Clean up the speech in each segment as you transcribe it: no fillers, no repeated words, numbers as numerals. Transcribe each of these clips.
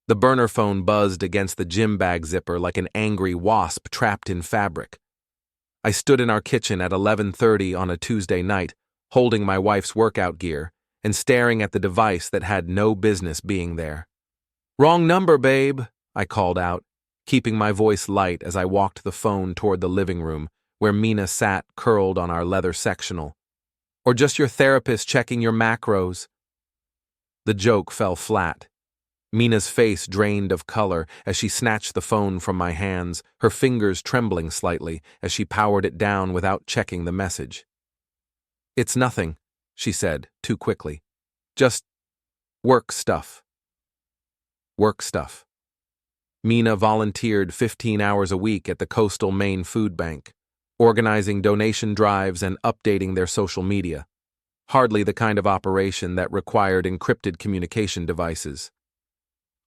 The burner phone buzzed against the gym bag zipper like an angry wasp trapped in fabric. I stood in our kitchen at 11:30 on a Tuesday night, holding my wife's workout gear and staring at the device that had no business being there. "Wrong number, babe," I called out, keeping my voice light as I walked the phone toward the living room, where Mina sat curled on our leather sectional. "Or just your therapist checking your macros." The joke fell flat. Mina's face drained of color as she snatched the phone from my hands, her fingers trembling slightly as she powered it down without checking the message. "It's nothing," she said, too quickly. "Just work stuff." Work stuff. Mina volunteered 15 hours a week at the coastal Maine Food Bank, organizing donation drives and updating their social media. Hardly the kind of operation that required encrypted communication devices.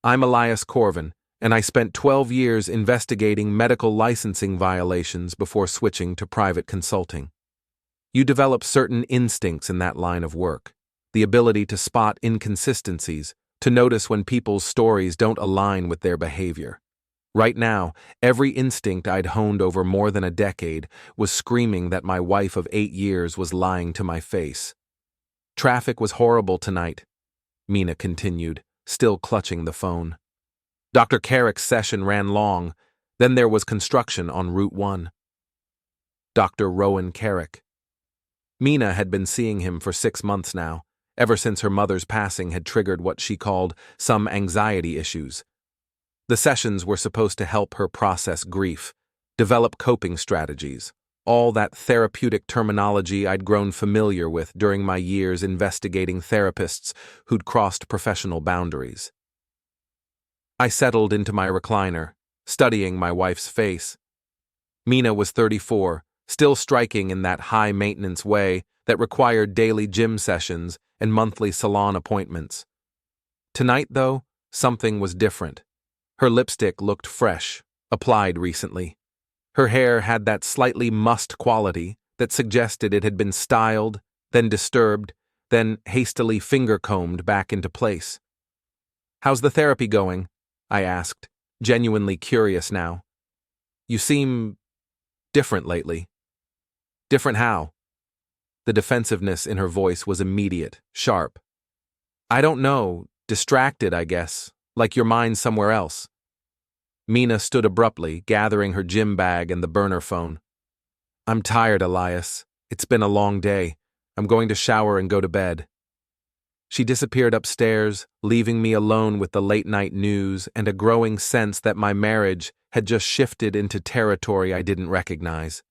I'm Elias Corven, and I spent 12 years investigating medical licensing violations before switching to private consulting. You develop certain instincts in that line of work, the ability to spot inconsistencies, to notice when people's stories don't align with their behavior. Right now, every instinct I'd honed over more than a decade was screaming that my wife of 8 years was lying to my face. "Traffic was horrible tonight," Mina continued, still clutching the phone. "Dr. Kerrick's session ran long, then there was construction on Route 1. Dr. Rowan Kerrick. Mina had been seeing him for 6 months now, ever since her mother's passing had triggered what she called some anxiety issues. The sessions were supposed to help her process grief, develop coping strategies, all that therapeutic terminology I'd grown familiar with during my years investigating therapists who'd crossed professional boundaries. I settled into my recliner, studying my wife's face. Mina was 34, still striking in that high-maintenance way that required daily gym sessions and monthly salon appointments. Tonight, though, something was different. Her lipstick looked fresh, applied recently. Her hair had that slightly mussed quality that suggested it had been styled, then disturbed, then hastily finger-combed back into place. "How's the therapy going?" I asked, genuinely curious now. "You seem different lately." "Different how?" The defensiveness in her voice was immediate, sharp. "I don't know, distracted, I guess, like your mind's somewhere else." Mina stood abruptly, gathering her gym bag and the burner phone. "I'm tired, Elias. It's been a long day. I'm going to shower and go to bed." She disappeared upstairs, leaving me alone with the late-night news and a growing sense that my marriage had just shifted into territory I didn't recognize.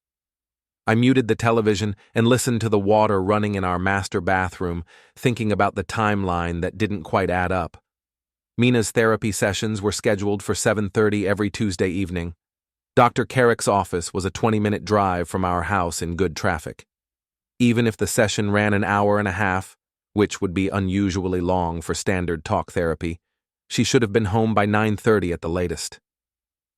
I muted the television and listened to the water running in our master bathroom, thinking about the timeline that didn't quite add up. Mina's therapy sessions were scheduled for 7:30 every Tuesday evening. Dr. Kerrick's office was a 20-minute drive from our house in good traffic. Even if the session ran an hour and a half, which would be unusually long for standard talk therapy, she should have been home by 9:30 at the latest.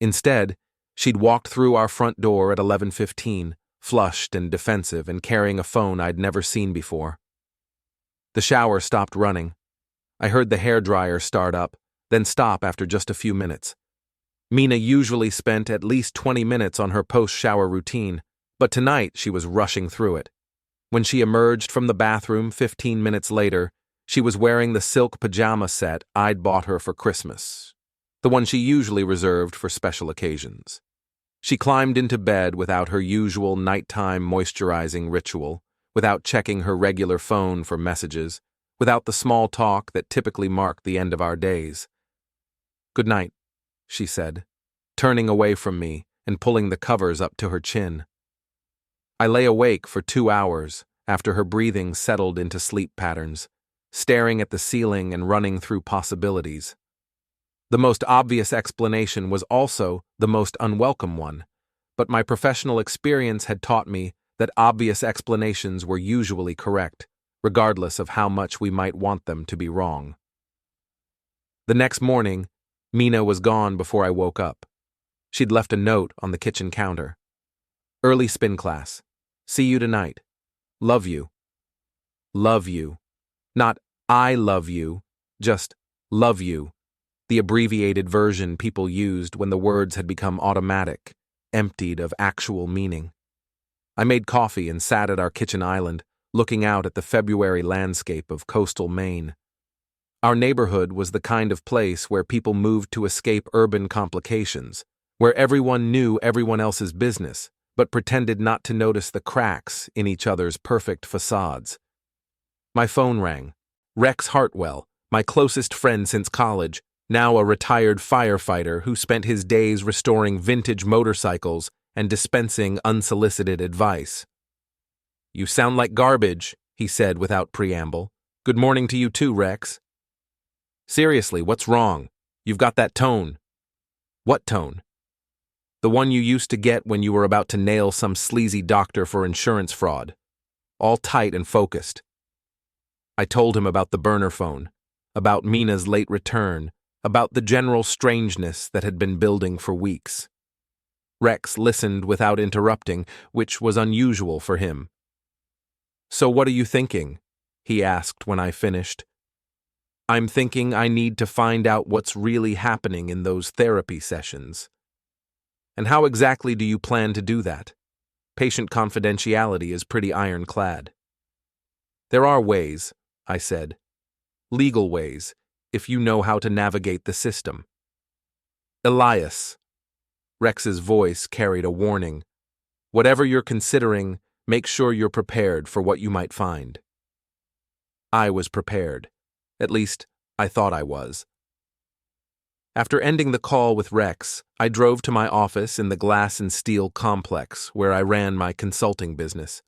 Instead, she'd walked through our front door at 11:15, flushed and defensive and carrying a phone I'd never seen before. The shower stopped running. I heard the hairdryer start up, then stop after just a few minutes. Mina usually spent at least 20 minutes on her post-shower routine, but tonight she was rushing through it. When she emerged from the bathroom 15 minutes later, she was wearing the silk pajama set I'd bought her for Christmas, the one she usually reserved for special occasions. She climbed into bed without her usual nighttime moisturizing ritual, without checking her regular phone for messages, without the small talk that typically marked the end of our days. "Good night," she said, turning away from me and pulling the covers up to her chin. I lay awake for 2 hours after her breathing settled into sleep patterns, staring at the ceiling and running through possibilities. The most obvious explanation was also the most unwelcome one, but my professional experience had taught me that obvious explanations were usually correct, regardless of how much we might want them to be wrong. The next morning, Mina was gone before I woke up. She'd left a note on the kitchen counter. "Early spin class. See you tonight. Love you." Love you. Not I love you, just love you. the abbreviated version people used when the words had become automatic, emptied of actual meaning. I made coffee and sat at our kitchen island, looking out at the February landscape of coastal Maine. Our neighborhood was the kind of place where people moved to escape urban complications, where everyone knew everyone else's business, but pretended not to notice the cracks in each other's perfect facades. My phone rang. Rex Hartwell, my closest friend since college, now a retired firefighter who spent his days restoring vintage motorcycles and dispensing unsolicited advice. "You sound like garbage," he said without preamble. "Good morning to you too, Rex." "Seriously, what's wrong? You've got that tone." "What tone?" "The one you used to get when you were about to nail some sleazy doctor for insurance fraud. All tight and focused." I told him about the burner phone, about Mina's late return, about the general strangeness that had been building for weeks. Rex listened without interrupting, which was unusual for him. "So what are you thinking?" he asked when I finished. "I'm thinking I need to find out what's really happening in those therapy sessions." "And how exactly do you plan to do that? Patient confidentiality is pretty ironclad." "There are ways," I said. "Legal ways, if you know how to navigate the system." "Elias." Rex's voice carried a warning. "Whatever you're considering, make sure you're prepared for what you might find." I was prepared. At least, I thought I was. After ending the call with Rex, I drove to my office in the Glass and Steel complex where I ran my consulting business.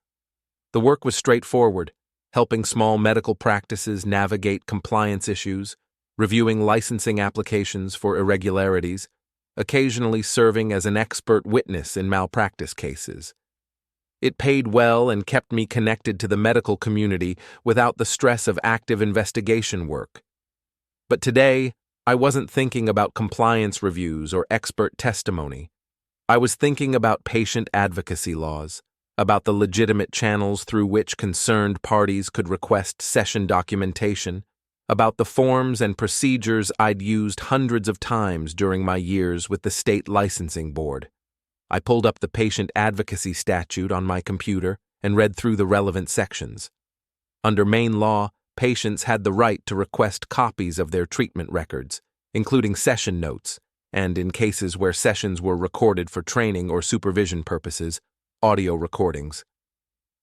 The work was straightforward, helping small medical practices navigate compliance issues, reviewing licensing applications for irregularities, occasionally serving as an expert witness in malpractice cases. It paid well and kept me connected to the medical community without the stress of active investigation work. But today, I wasn't thinking about compliance reviews or expert testimony. I was thinking about patient advocacy laws, about the legitimate channels through which concerned parties could request session documentation, about the forms and procedures I'd used hundreds of times during my years with the state licensing board. I pulled up the patient advocacy statute on my computer and read through the relevant sections. Under Maine law, patients had the right to request copies of their treatment records, including session notes, and in cases where sessions were recorded for training or supervision purposes, audio recordings.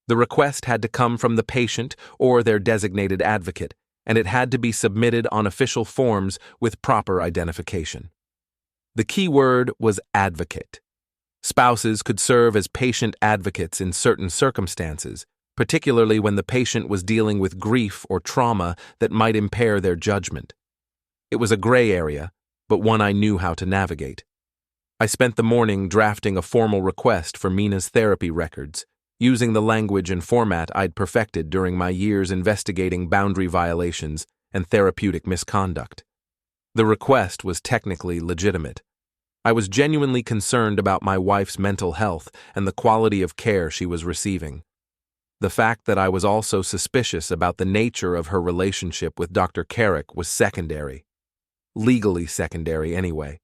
The request had to come from the patient or their designated advocate, and it had to be submitted on official forms with proper identification. The key word was advocate. Spouses could serve as patient advocates in certain circumstances, particularly when the patient was dealing with grief or trauma that might impair their judgment. It was a gray area, but one I knew how to navigate. I spent the morning drafting a formal request for Mina's therapy records, using the language and format I'd perfected during my years investigating boundary violations and therapeutic misconduct. The request was technically legitimate. I was genuinely concerned about my wife's mental health and the quality of care she was receiving. The fact that I was also suspicious about the nature of her relationship with Dr. Kerrick was secondary. Legally secondary, anyway.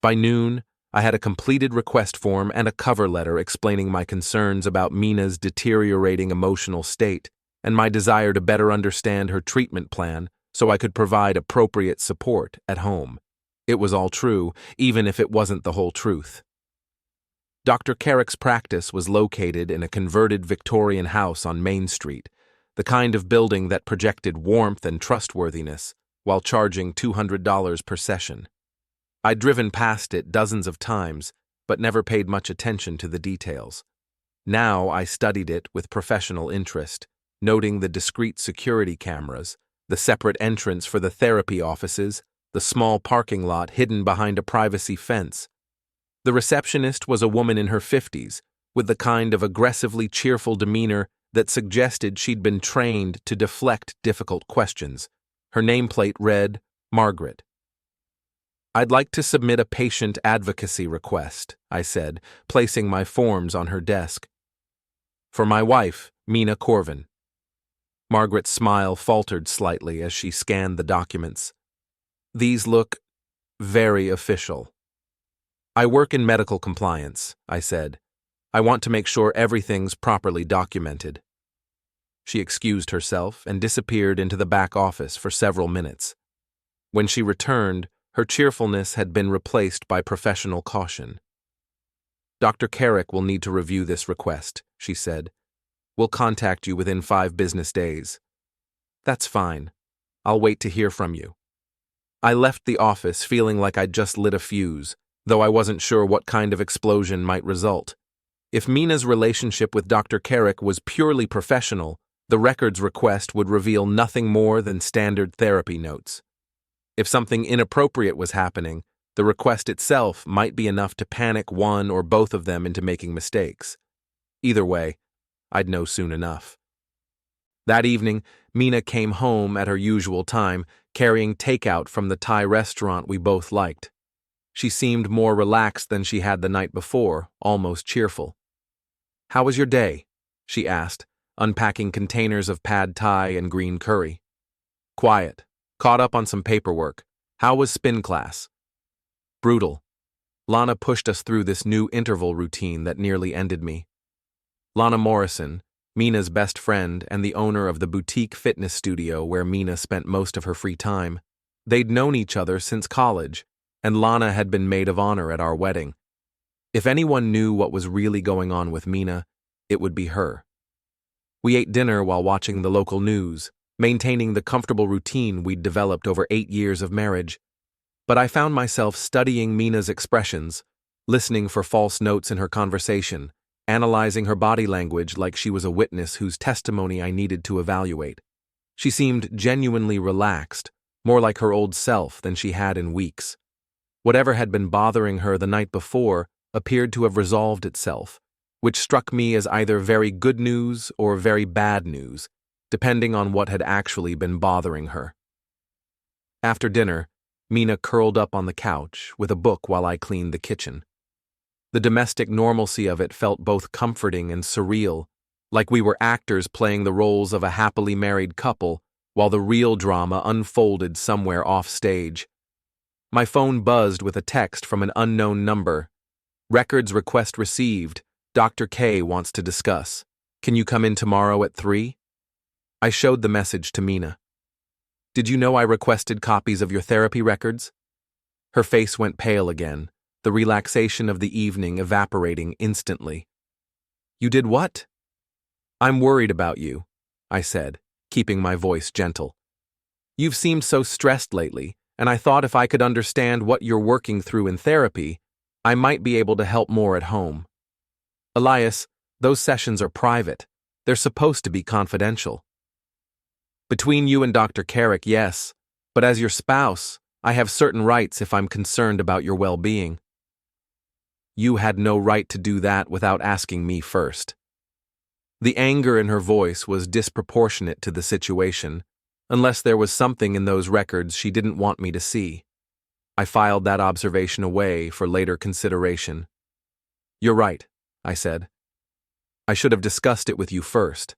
By noon, I had a completed request form and a cover letter explaining my concerns about Mina's deteriorating emotional state and my desire to better understand her treatment plan so I could provide appropriate support at home. It was all true, even if it wasn't the whole truth. Dr. Kerrick's practice was located in a converted Victorian house on Main Street, the kind of building that projected warmth and trustworthiness while charging $200 per session. I'd driven past it dozens of times, but never paid much attention to the details. Now I studied it with professional interest, noting the discreet security cameras, the separate entrance for the therapy offices, the small parking lot hidden behind a privacy fence. The receptionist was a woman in her 50s, with the kind of aggressively cheerful demeanor that suggested she'd been trained to deflect difficult questions. Her nameplate read, Margaret. "I'd like to submit a patient advocacy request," I said, placing my forms on her desk. "For my wife, Mina Corven." Margaret's smile faltered slightly as she scanned the documents. "These look very official. "I work in medical compliance," I said. "I want to make sure everything's properly documented." She excused herself and disappeared into the back office for several minutes. When she returned, her cheerfulness had been replaced by professional caution. "Dr. Kerrick will need to review this request," she said. "We'll contact you within 5 business days." "That's fine. I'll wait to hear from you." I left the office feeling like I'd just lit a fuse, though I wasn't sure what kind of explosion might result. If Mina's relationship with Dr. Kerrick was purely professional, the records request would reveal nothing more than standard therapy notes. If something inappropriate was happening, the request itself might be enough to panic one or both of them into making mistakes. Either way, I'd know soon enough. That evening, Mina came home at her usual time, carrying takeout from the Thai restaurant we both liked. She seemed more relaxed than she had the night before, almost cheerful. "How was your day?" she asked, unpacking containers of pad thai and green curry. "Quiet. Caught up on some paperwork. How was spin class?" "Brutal. Lana pushed us through this new interval routine that nearly ended me." Lana Morrison, Mina's best friend and the owner of the boutique fitness studio where Mina spent most of her free time. They'd known each other since college, and Lana had been maid of honor at our wedding. If anyone knew what was really going on with Mina, it would be her. We ate dinner while watching the local news, maintaining the comfortable routine we'd developed over 8 years of marriage. But I found myself studying Mina's expressions, listening for false notes in her conversation, analyzing her body language like she was a witness whose testimony I needed to evaluate. She seemed genuinely relaxed, more like her old self than she had in weeks. Whatever had been bothering her the night before appeared to have resolved itself, which struck me as either very good news or very bad news, depending on what had actually been bothering her. After dinner, Mina curled up on the couch with a book while I cleaned the kitchen. The domestic normalcy of it felt both comforting and surreal, like we were actors playing the roles of a happily married couple while the real drama unfolded somewhere off stage. My phone buzzed with a text from an unknown number. "Records request received. Dr. K wants to discuss. Can you come in tomorrow at 3?" I showed the message to Mina. "Did you know I requested copies of your therapy records?" Her face went pale again, the relaxation of the evening evaporating instantly. "You did what?" "I'm worried about you," I said, keeping my voice gentle. "You've seemed so stressed lately, and I thought if I could understand what you're working through in therapy, I might be able to help more at home." "Elias, those sessions are private. They're supposed to be confidential." "Between you and Dr. Kerrick, yes, but as your spouse, I have certain rights if I'm concerned about your well-being." "You had no right to do that without asking me first." The anger in her voice was disproportionate to the situation, unless there was something in those records she didn't want me to see. I filed that observation away for later consideration. "You're right," I said. "I should have discussed it with you first.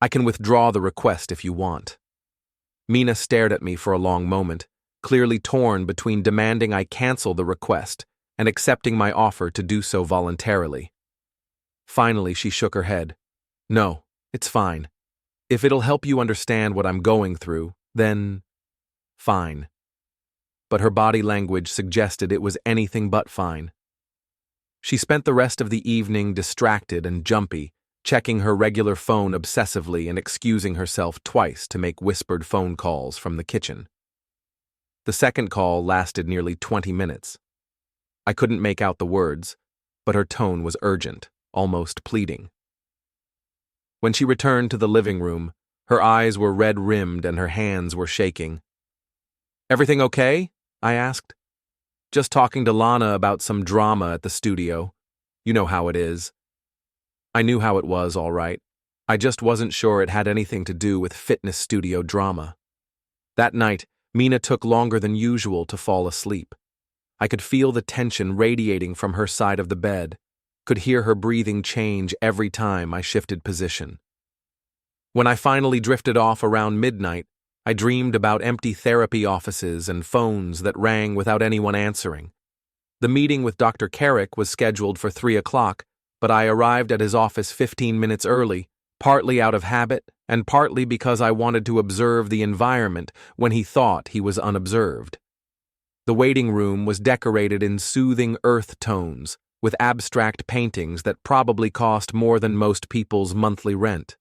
I can withdraw the request if you want." Mina stared at me for a long moment, clearly torn between demanding I cancel the request and accepting my offer to do so voluntarily. Finally, she shook her head. "No, it's fine. If it'll help you understand what I'm going through, then fine." But her body language suggested it was anything but fine. She spent the rest of the evening distracted and jumpy, checking her regular phone obsessively and excusing herself twice to make whispered phone calls from the kitchen. The second call lasted nearly 20 minutes. I couldn't make out the words, but her tone was urgent, almost pleading. When she returned to the living room, her eyes were red-rimmed and her hands were shaking. "Everything okay?" I asked. "Just talking to Lana about some drama at the studio. You know how it is." I knew how it was, all right. I just wasn't sure it had anything to do with fitness studio drama. That night, Mina took longer than usual to fall asleep. I could feel the tension radiating from her side of the bed, could hear her breathing change every time I shifted position. When I finally drifted off around midnight, I dreamed about empty therapy offices and phones that rang without anyone answering. The meeting with Dr. Kerrick was scheduled for 3 o'clock, but I arrived at his office 15 minutes early, partly out of habit and partly because I wanted to observe the environment when he thought he was unobserved. The waiting room was decorated in soothing earth tones, with abstract paintings that probably cost more than most people's monthly rent.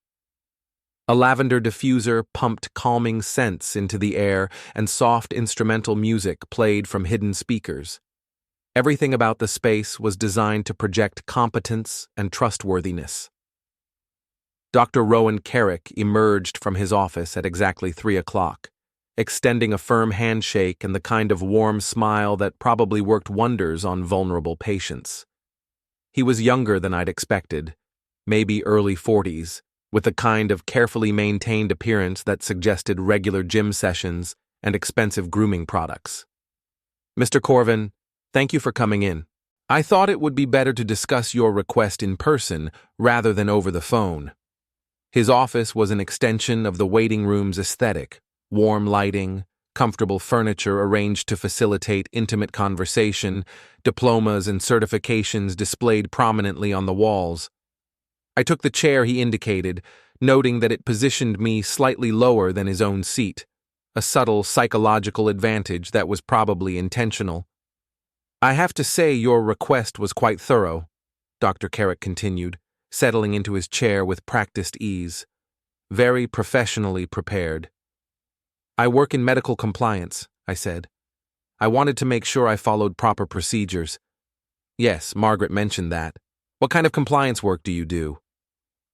A lavender diffuser pumped calming scents into the air, and soft instrumental music played from hidden speakers. Everything about the space was designed to project competence and trustworthiness. Dr. Rowan Kerrick emerged from his office at exactly 3 o'clock, extending a firm handshake and the kind of warm smile that probably worked wonders on vulnerable patients. He was younger than I'd expected, maybe early 40s, with a kind of carefully maintained appearance that suggested regular gym sessions and expensive grooming products. "Mr. Corven, thank you for coming in. I thought it would be better to discuss your request in person rather than over the phone." His office was an extension of the waiting room's aesthetic: warm lighting, comfortable furniture arranged to facilitate intimate conversation, diplomas and certifications displayed prominently on the walls. I took the chair he indicated, noting that it positioned me slightly lower than his own seat, a subtle psychological advantage that was probably intentional. "I have to say your request was quite thorough," Dr. Kerrick continued, settling into his chair with practiced ease. "Very professionally prepared." "I work in medical compliance," I said. "I wanted to make sure I followed proper procedures." "Yes, Margaret mentioned that. What kind of compliance work do you do?"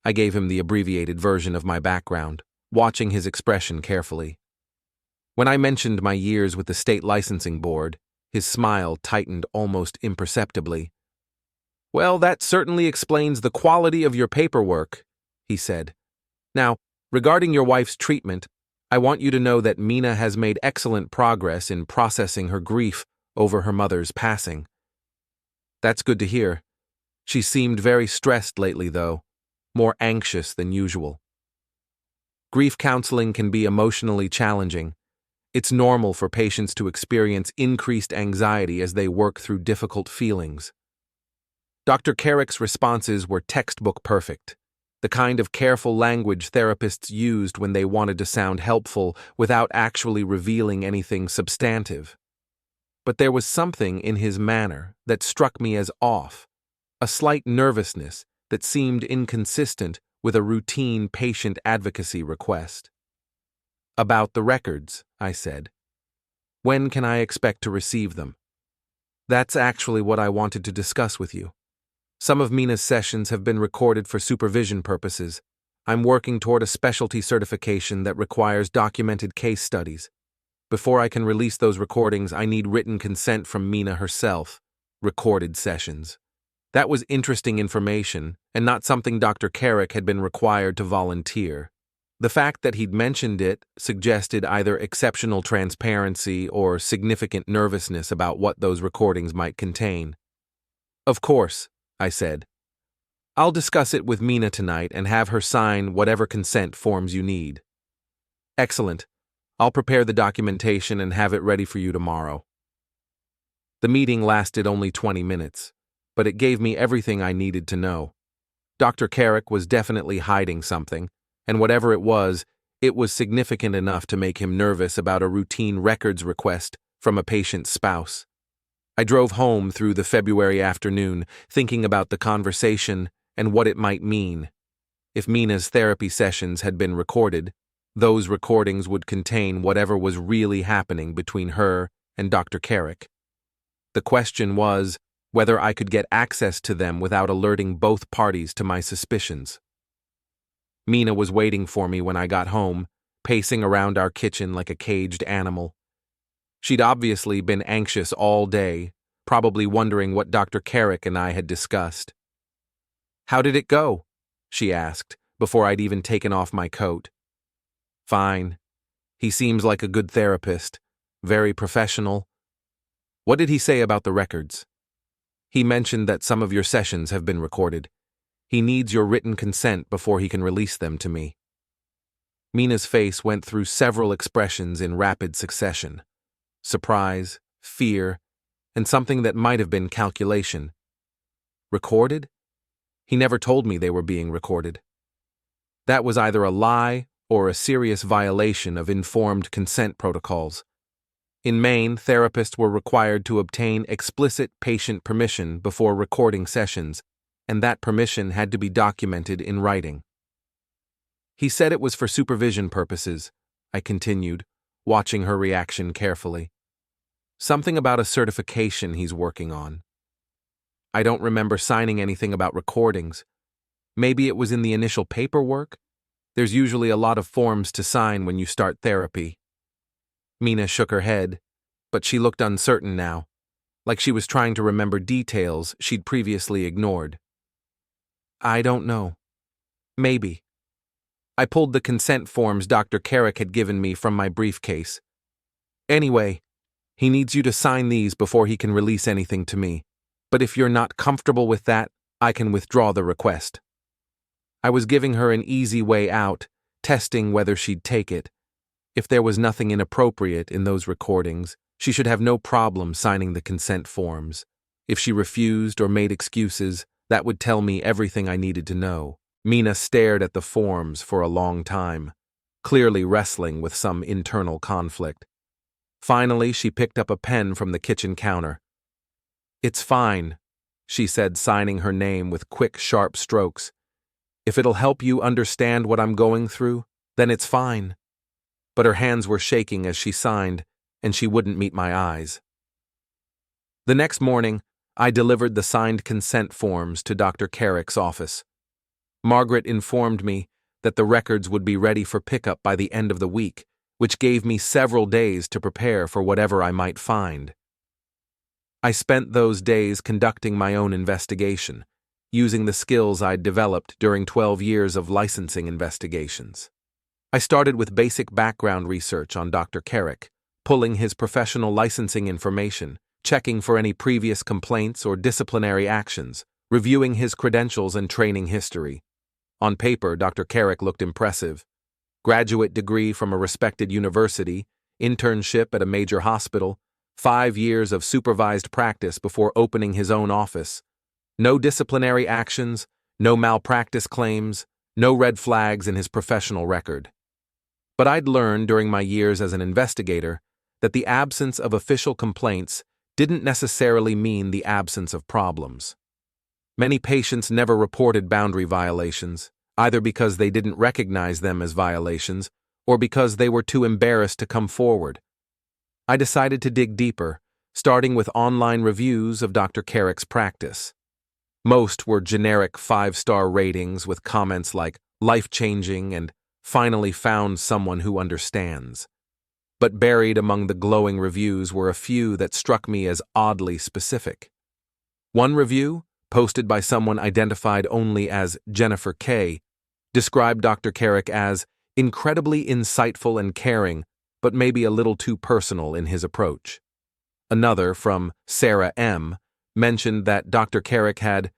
I gave him the abbreviated version of my background, watching his expression carefully. When I mentioned my years with the state licensing board, his smile tightened almost imperceptibly. "Well, that certainly explains the quality of your paperwork," he said. "Now, regarding your wife's treatment, I want you to know that Mina has made excellent progress in processing her grief over her mother's passing." "That's good to hear. She seemed very stressed lately, though, more anxious than usual." Grief counseling can be emotionally challenging. It's normal for patients to experience increased anxiety as they work through difficult feelings. Dr. Kerrick's responses were textbook perfect, the kind of careful language therapists used when they wanted to sound helpful without actually revealing anything substantive. But there was something in his manner that struck me as off, a slight nervousness that seemed inconsistent with a routine patient advocacy request. "About the records," I said. "When can I expect to receive them?" "That's actually what I wanted to discuss with you. Some of Mina's sessions have been recorded for supervision purposes. I'm working toward a specialty certification that requires documented case studies. Before I can release those recordings, I need written consent from Mina herself. Recorded sessions." That was interesting information, and not something Dr. Kerrick had been required to volunteer. The fact that he'd mentioned it suggested either exceptional transparency or significant nervousness about what those recordings might contain. "Of course," I said. "I'll discuss it with Mina tonight and have her sign whatever consent forms you need." "Excellent. I'll prepare the documentation and have it ready for you tomorrow." The meeting lasted only 20 minutes. But it gave me everything I needed to know. Dr. Kerrick was definitely hiding something, and whatever it was significant enough to make him nervous about a routine records request from a patient's spouse. I drove home through the February afternoon, thinking about the conversation and what it might mean. If Mina's therapy sessions had been recorded, those recordings would contain whatever was really happening between her and Dr. Kerrick. The question was whether I could get access to them without alerting both parties to my suspicions. Mina was waiting for me when I got home, pacing around our kitchen like a caged animal. She'd obviously been anxious all day, probably wondering what Dr. Kerrick and I had discussed. "How did it go?" she asked, before I'd even taken off my coat. "Fine. He seems like a good therapist, very professional." "What did he say about the records?" "He mentioned that some of your sessions have been recorded. He needs your written consent before he can release them to me." Mina's face went through several expressions in rapid succession: surprise, fear, and something that might have been calculation. Recorded? He never told me they were being recorded. That was either a lie or a serious violation of informed consent protocols. In Maine, therapists were required to obtain explicit patient permission before recording sessions, and that permission had to be documented in writing. He said it was for supervision purposes, I continued, watching her reaction carefully. Something about a certification he's working on. I don't remember signing anything about recordings. Maybe it was in the initial paperwork? There's usually a lot of forms to sign when you start therapy. Mina shook her head, but she looked uncertain now, like she was trying to remember details she'd previously ignored. I don't know. Maybe. I pulled the consent forms Dr. Kerrick had given me from my briefcase. Anyway, he needs you to sign these before he can release anything to me, but if you're not comfortable with that, I can withdraw the request. I was giving her an easy way out, testing whether she'd take it. If there was nothing inappropriate in those recordings, she should have no problem signing the consent forms. If she refused or made excuses, that would tell me everything I needed to know. Mina stared at the forms for a long time, clearly wrestling with some internal conflict. Finally, she picked up a pen from the kitchen counter. "It's fine," she said, signing her name with quick, sharp strokes. "If it'll help you understand what I'm going through, then it's fine." But her hands were shaking as she signed, and she wouldn't meet my eyes. The next morning, I delivered the signed consent forms to Dr. Kerrick's office. Margaret informed me that the records would be ready for pickup by the end of the week, which gave me several days to prepare for whatever I might find. I spent those days conducting my own investigation, using the skills I'd developed during 12 years of licensing investigations. I started with basic background research on Dr. Kerrick, pulling his professional licensing information, checking for any previous complaints or disciplinary actions, reviewing his credentials and training history. On paper, Dr. Kerrick looked impressive. Graduate degree from a respected university, internship at a major hospital, 5 years of supervised practice before opening his own office. No disciplinary actions, no malpractice claims, no red flags in his professional record. But I'd learned during my years as an investigator that the absence of official complaints didn't necessarily mean the absence of problems. Many patients never reported boundary violations, either because they didn't recognize them as violations or because they were too embarrassed to come forward. I decided to dig deeper, starting with online reviews of Dr. Kerrick's practice. Most were generic 5-star ratings with comments like life-changing and finally found someone who understands. But buried among the glowing reviews were a few that struck me as oddly specific. One review, posted by someone identified only as Jennifer K., described Dr. Kerrick as incredibly insightful and caring, but maybe a little too personal in his approach. Another, from Sarah M., mentioned that Dr. Kerrick had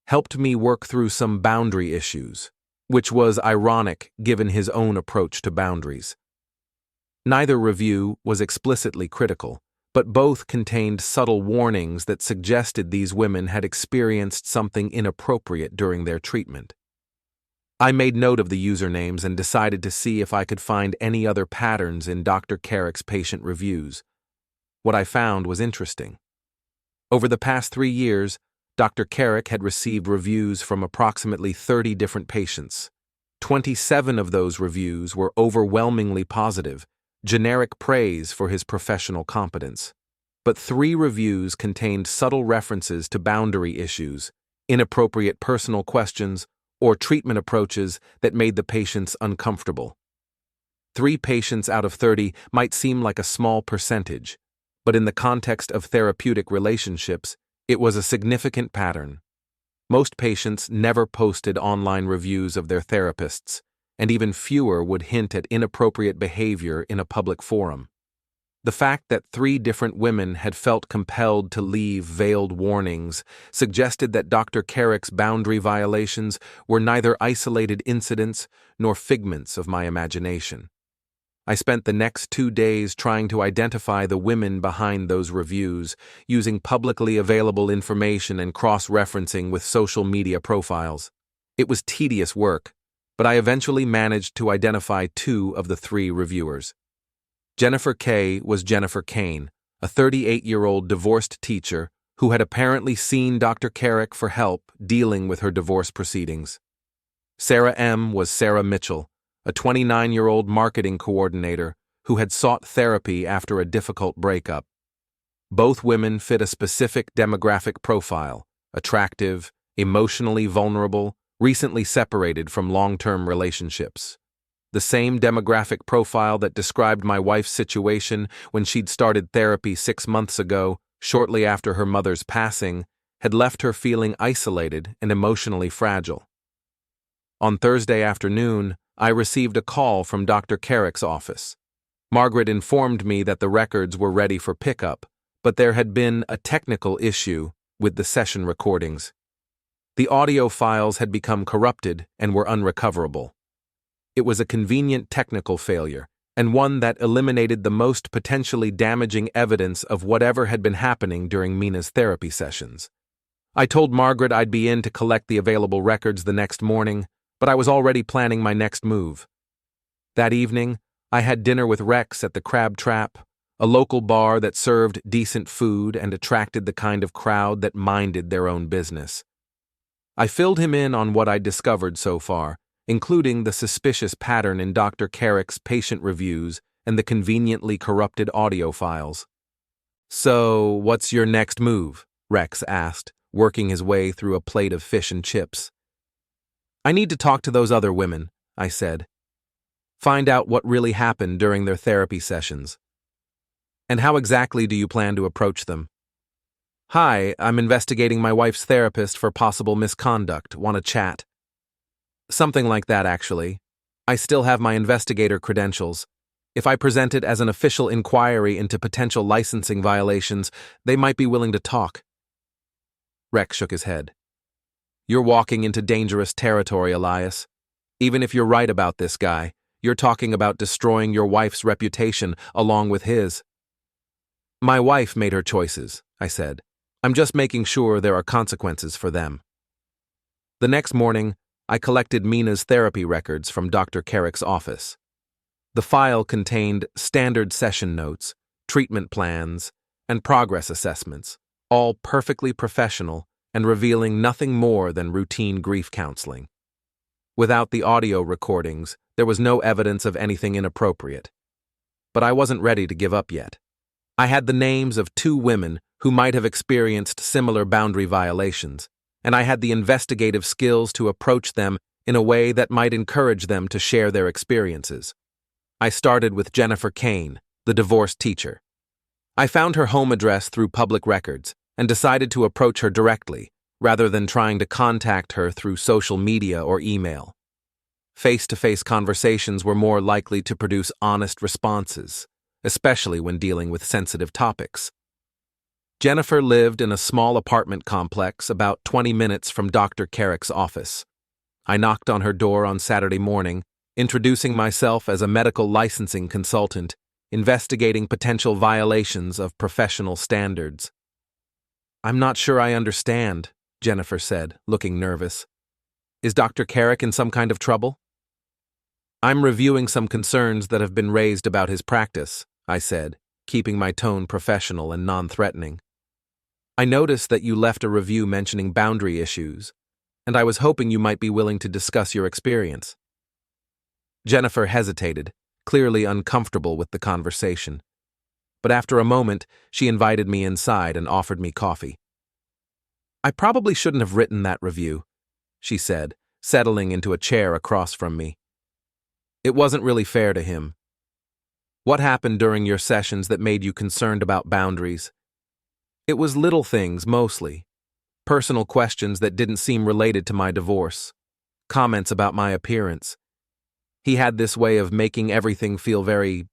helped me work through some boundary issues, which was ironic given his own approach to boundaries. Neither review was explicitly critical, but both contained subtle warnings that suggested these women had experienced something inappropriate during their treatment. I made note of the usernames and decided to see if I could find any other patterns in Dr. Kerrick's patient reviews. What I found was interesting. Over the past 3 years, Dr. Kerrick had received reviews from approximately 30 different patients. 27 of those reviews were overwhelmingly positive, generic praise for his professional competence. But 3 reviews contained subtle references to boundary issues, inappropriate personal questions, or treatment approaches that made the patients uncomfortable. 3 patients out of 30 might seem like a small percentage, but in the context of therapeutic relationships, it was a significant pattern. Most patients never posted online reviews of their therapists, and even fewer would hint at inappropriate behavior in a public forum. The fact that 3 different women had felt compelled to leave veiled warnings suggested that Dr. Kerrick's boundary violations were neither isolated incidents nor figments of my imagination. I spent the next 2 days trying to identify the women behind those reviews, using publicly available information and cross-referencing with social media profiles. It was tedious work, but I eventually managed to identify 2 of the 3 reviewers. Jennifer K. was Jennifer Kane, a 38-year-old divorced teacher who had apparently seen Dr. Kerrick for help dealing with her divorce proceedings. Sarah M. was Sarah Mitchell, a 29-year-old marketing coordinator who had sought therapy after a difficult breakup. Both women fit a specific demographic profile: attractive, emotionally vulnerable, recently separated from long-term relationships. The same demographic profile that described my wife's situation when she'd started therapy 6 months ago, shortly after her mother's passing, had left her feeling isolated and emotionally fragile. On Thursday afternoon, I received a call from Dr. Kerrick's office. Margaret informed me that the records were ready for pickup, but there had been a technical issue with the session recordings. The audio files had become corrupted and were unrecoverable. It was a convenient technical failure, and one that eliminated the most potentially damaging evidence of whatever had been happening during Mina's therapy sessions. I told Margaret I'd be in to collect the available records the next morning, but I was already planning my next move. That evening, I had dinner with Rex at the Crab Trap, a local bar that served decent food and attracted the kind of crowd that minded their own business. I filled him in on what I'd discovered so far, including the suspicious pattern in Dr. Kerrick's patient reviews and the conveniently corrupted audio files. "So, what's your next move?" Rex asked, working his way through a plate of fish and chips. "I need to talk to those other women," I said. "Find out what really happened during their therapy sessions." "And how exactly do you plan to approach them?" "Hi, I'm investigating my wife's therapist for possible misconduct. Want to chat?" "Something like that, actually. I still have my investigator credentials. If I present it as an official inquiry into potential licensing violations, they might be willing to talk." Rex shook his head. "You're walking into dangerous territory, Elias. Even if you're right about this guy, you're talking about destroying your wife's reputation along with his." "My wife made her choices," I said. "I'm just making sure there are consequences for them." The next morning, I collected Mina's therapy records from Dr. Kerrick's office. The file contained standard session notes, treatment plans, and progress assessments, all perfectly professional and revealing nothing more than routine grief counseling. Without the audio recordings, there was no evidence of anything inappropriate. But I wasn't ready to give up yet. I had the names of 2 women who might have experienced similar boundary violations, and I had the investigative skills to approach them in a way that might encourage them to share their experiences. I started with Jennifer Kane, the divorced teacher. I found her home address through public records and decided to approach her directly, rather than trying to contact her through social media or email. Face-to-face conversations were more likely to produce honest responses, especially when dealing with sensitive topics. Jennifer lived in a small apartment complex about 20 minutes from Dr. Kerrick's office. I knocked on her door on Saturday morning, introducing myself as a medical licensing consultant, investigating potential violations of professional standards. "I'm not sure I understand," Jennifer said, looking nervous. "Is Dr. Kerrick in some kind of trouble?" "I'm reviewing some concerns that have been raised about his practice," I said, keeping my tone professional and non-threatening. "I noticed that you left a review mentioning boundary issues, and I was hoping you might be willing to discuss your experience." Jennifer hesitated, clearly uncomfortable with the conversation. But after a moment, she invited me inside and offered me coffee. "I probably shouldn't have written that review," she said, settling into a chair across from me. "It wasn't really fair to him. What happened during your sessions that made you concerned about boundaries?" "It was little things, mostly. Personal questions that didn't seem related to my divorce. Comments about my appearance. He had this way of making everything feel very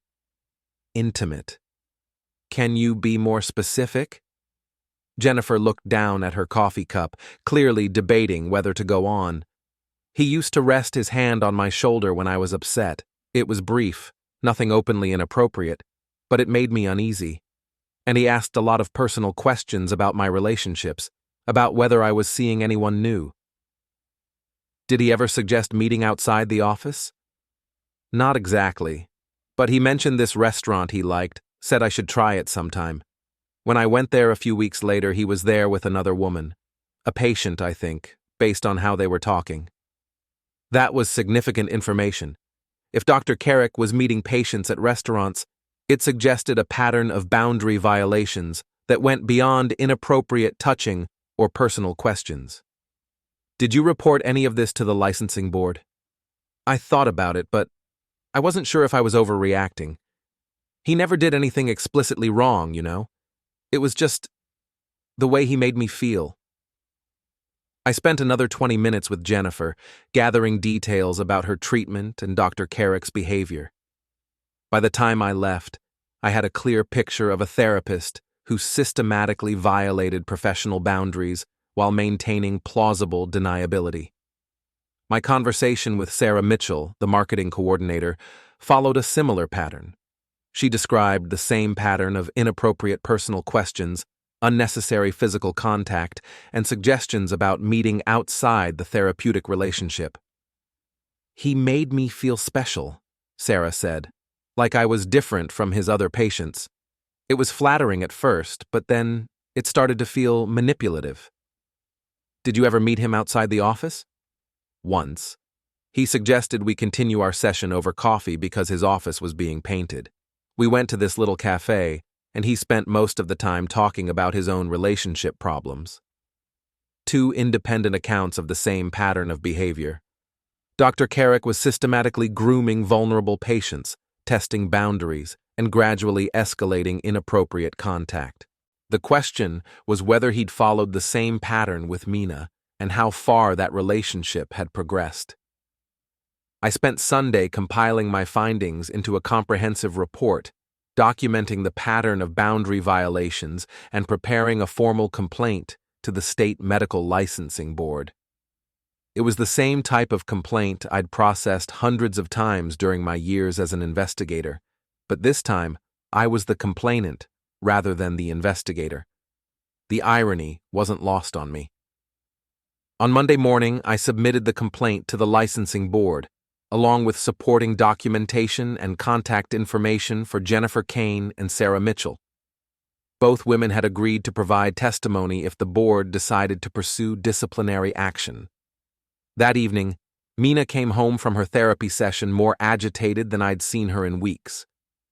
intimate." Can you be more specific? Jennifer looked down at her coffee cup, clearly debating whether to go on. He used to rest his hand on my shoulder when I was upset. It was brief, nothing openly inappropriate, but it made me uneasy. And he asked a lot of personal questions about my relationships, about whether I was seeing anyone new. Did he ever suggest meeting outside the office? Not exactly, but he mentioned this restaurant he liked, said I should try it sometime. When I went there a few weeks later, he was there with another woman. A patient, I think, based on how they were talking. That was significant information. If Dr. Kerrick was meeting patients at restaurants, it suggested a pattern of boundary violations that went beyond inappropriate touching or personal questions. Did you report any of this to the licensing board? I thought about it, but I wasn't sure if I was overreacting. He never did anything explicitly wrong, you know. It was just the way he made me feel. I spent another 20 minutes with Jennifer, gathering details about her treatment and Dr. Kerrick's behavior. By the time I left, I had a clear picture of a therapist who systematically violated professional boundaries while maintaining plausible deniability. My conversation with Sarah Mitchell, the marketing coordinator, followed a similar pattern. She described the same pattern of inappropriate personal questions, unnecessary physical contact, and suggestions about meeting outside the therapeutic relationship. He made me feel special, Sarah said, like I was different from his other patients. It was flattering at first, but then it started to feel manipulative. Did you ever meet him outside the office? Once. He suggested we continue our session over coffee because his office was being painted. We went to this little cafe, and he spent most of the time talking about his own relationship problems. Two independent accounts of the same pattern of behavior. Dr. Kerrick was systematically grooming vulnerable patients, testing boundaries, and gradually escalating inappropriate contact. The question was whether he'd followed the same pattern with Mina and how far that relationship had progressed. I spent Sunday compiling my findings into a comprehensive report, documenting the pattern of boundary violations and preparing a formal complaint to the State Medical Licensing Board. It was the same type of complaint I'd processed hundreds of times during my years as an investigator, but this time I was the complainant rather than the investigator. The irony wasn't lost on me. On Monday morning, I submitted the complaint to the licensing board, along with supporting documentation and contact information for Jennifer Kane and Sarah Mitchell. Both women had agreed to provide testimony if the board decided to pursue disciplinary action. That evening, Mina came home from her therapy session more agitated than I'd seen her in weeks.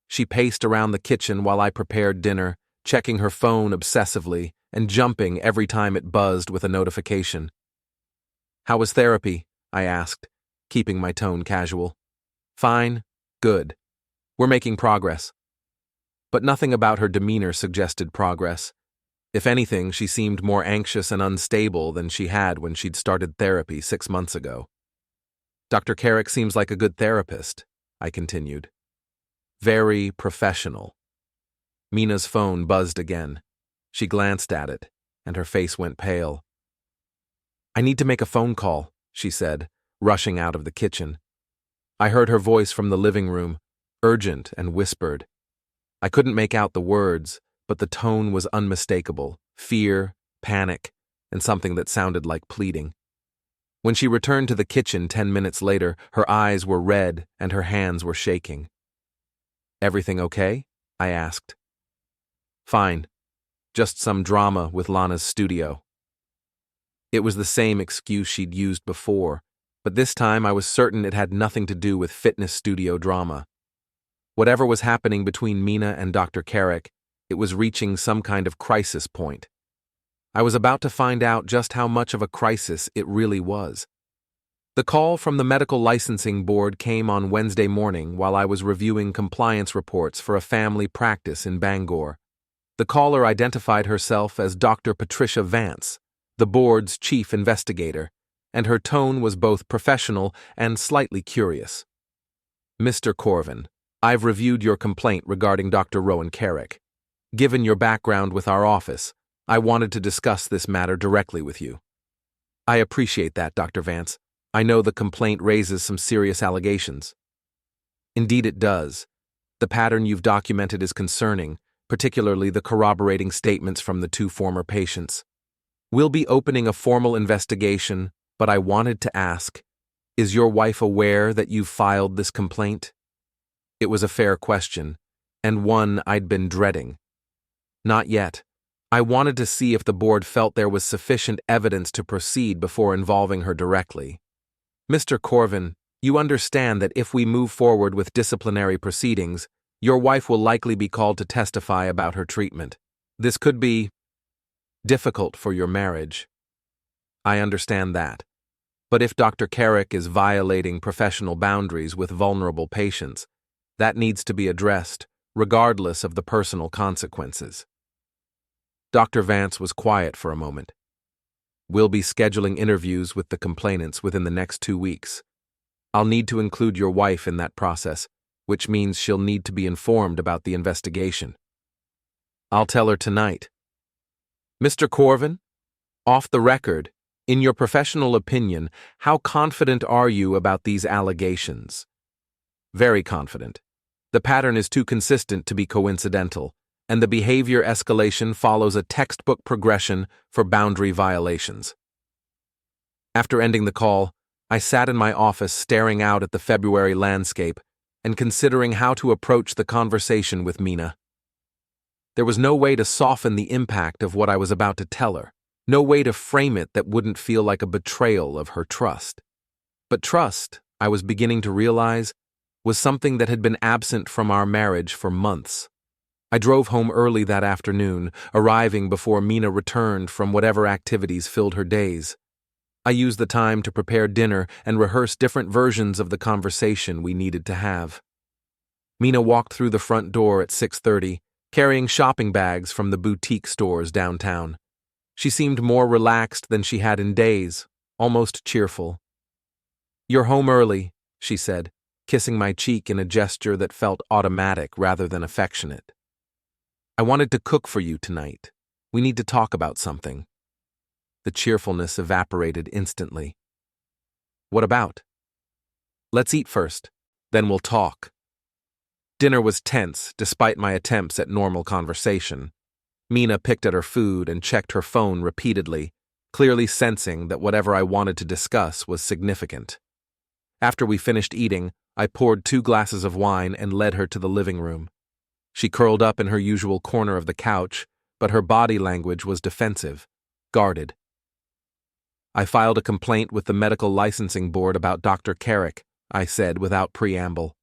She paced around the kitchen while I prepared dinner, checking her phone obsessively and jumping every time it buzzed with a notification. "How was therapy?" I asked, keeping my tone casual. "Fine, good. We're making progress." But nothing about her demeanor suggested progress. If anything, she seemed more anxious and unstable than she had when she'd started therapy 6 months ago. "Dr. Kerrick seems like a good therapist," I continued. "Very professional." Mina's phone buzzed again. She glanced at it, and her face went pale. "I need to make a phone call," she said, rushing out of the kitchen. I heard her voice from the living room, urgent and whispered. I couldn't make out the words, but the tone was unmistakable: fear, panic, and something that sounded like pleading. When she returned to the kitchen 10 minutes later, her eyes were red and her hands were shaking. "Everything okay?" I asked. "Fine. Just some drama with Lana's studio." It was the same excuse she'd used before, but this time I was certain it had nothing to do with fitness studio drama. Whatever was happening between Mina and Dr. Kerrick, it was reaching some kind of crisis point. I was about to find out just how much of a crisis it really was. The call from the Medical Licensing Board came on Wednesday morning while I was reviewing compliance reports for a family practice in Bangor. The caller identified herself as Dr. Patricia Vance, the board's chief investigator, and her tone was both professional and slightly curious. "Mr. Corven, I've reviewed your complaint regarding Dr. Rowan Kerrick. Given your background with our office, I wanted to discuss this matter directly with you. I appreciate that, Dr. Vance. I know the complaint raises some serious allegations. Indeed it does. The pattern you've documented is concerning, particularly the corroborating statements from the two former patients. We'll be opening a formal investigation, but I wanted to ask, is your wife aware that you've filed this complaint? It was a fair question, and one I'd been dreading. Not yet. I wanted to see if the board felt there was sufficient evidence to proceed before involving her directly. Mr. Corven, you understand that if we move forward with disciplinary proceedings, your wife will likely be called to testify about her treatment. This could be difficult for your marriage. I understand that. But if Dr. Kerrick is violating professional boundaries with vulnerable patients, that needs to be addressed, regardless of the personal consequences. Dr. Vance was quiet for a moment. We'll be scheduling interviews with the complainants within the next 2 weeks. I'll need to include your wife in that process, which means she'll need to be informed about the investigation. I'll tell her tonight. Mr. Corven, off the record, in your professional opinion, how confident are you about these allegations? Very confident. The pattern is too consistent to be coincidental, and the behavior escalation follows a textbook progression for boundary violations. After ending the call, I sat in my office staring out at the February landscape and considering how to approach the conversation with Mina. There was no way to soften the impact of what I was about to tell her, no way to frame it that wouldn't feel like a betrayal of her trust. But trust, I was beginning to realize, was something that had been absent from our marriage for months. I drove home early that afternoon, arriving before Mina returned from whatever activities filled her days. I used the time to prepare dinner and rehearse different versions of the conversation we needed to have. Mina walked through the front door at 6:30, carrying shopping bags from the boutique stores downtown. She seemed more relaxed than she had in days, almost cheerful. "You're home early," she said, kissing my cheek in a gesture that felt automatic rather than affectionate. "I wanted to cook for you tonight. We need to talk about something." The cheerfulness evaporated instantly. "What about?" "Let's eat first, then we'll talk." Dinner was tense despite my attempts at normal conversation. Mina picked at her food and checked her phone repeatedly, clearly sensing that whatever I wanted to discuss was significant. After we finished eating, I poured 2 glasses of wine and led her to the living room. She curled up in her usual corner of the couch, but her body language was defensive, guarded. "I filed a complaint with the medical licensing board about Dr. Kerrick," I said without preamble.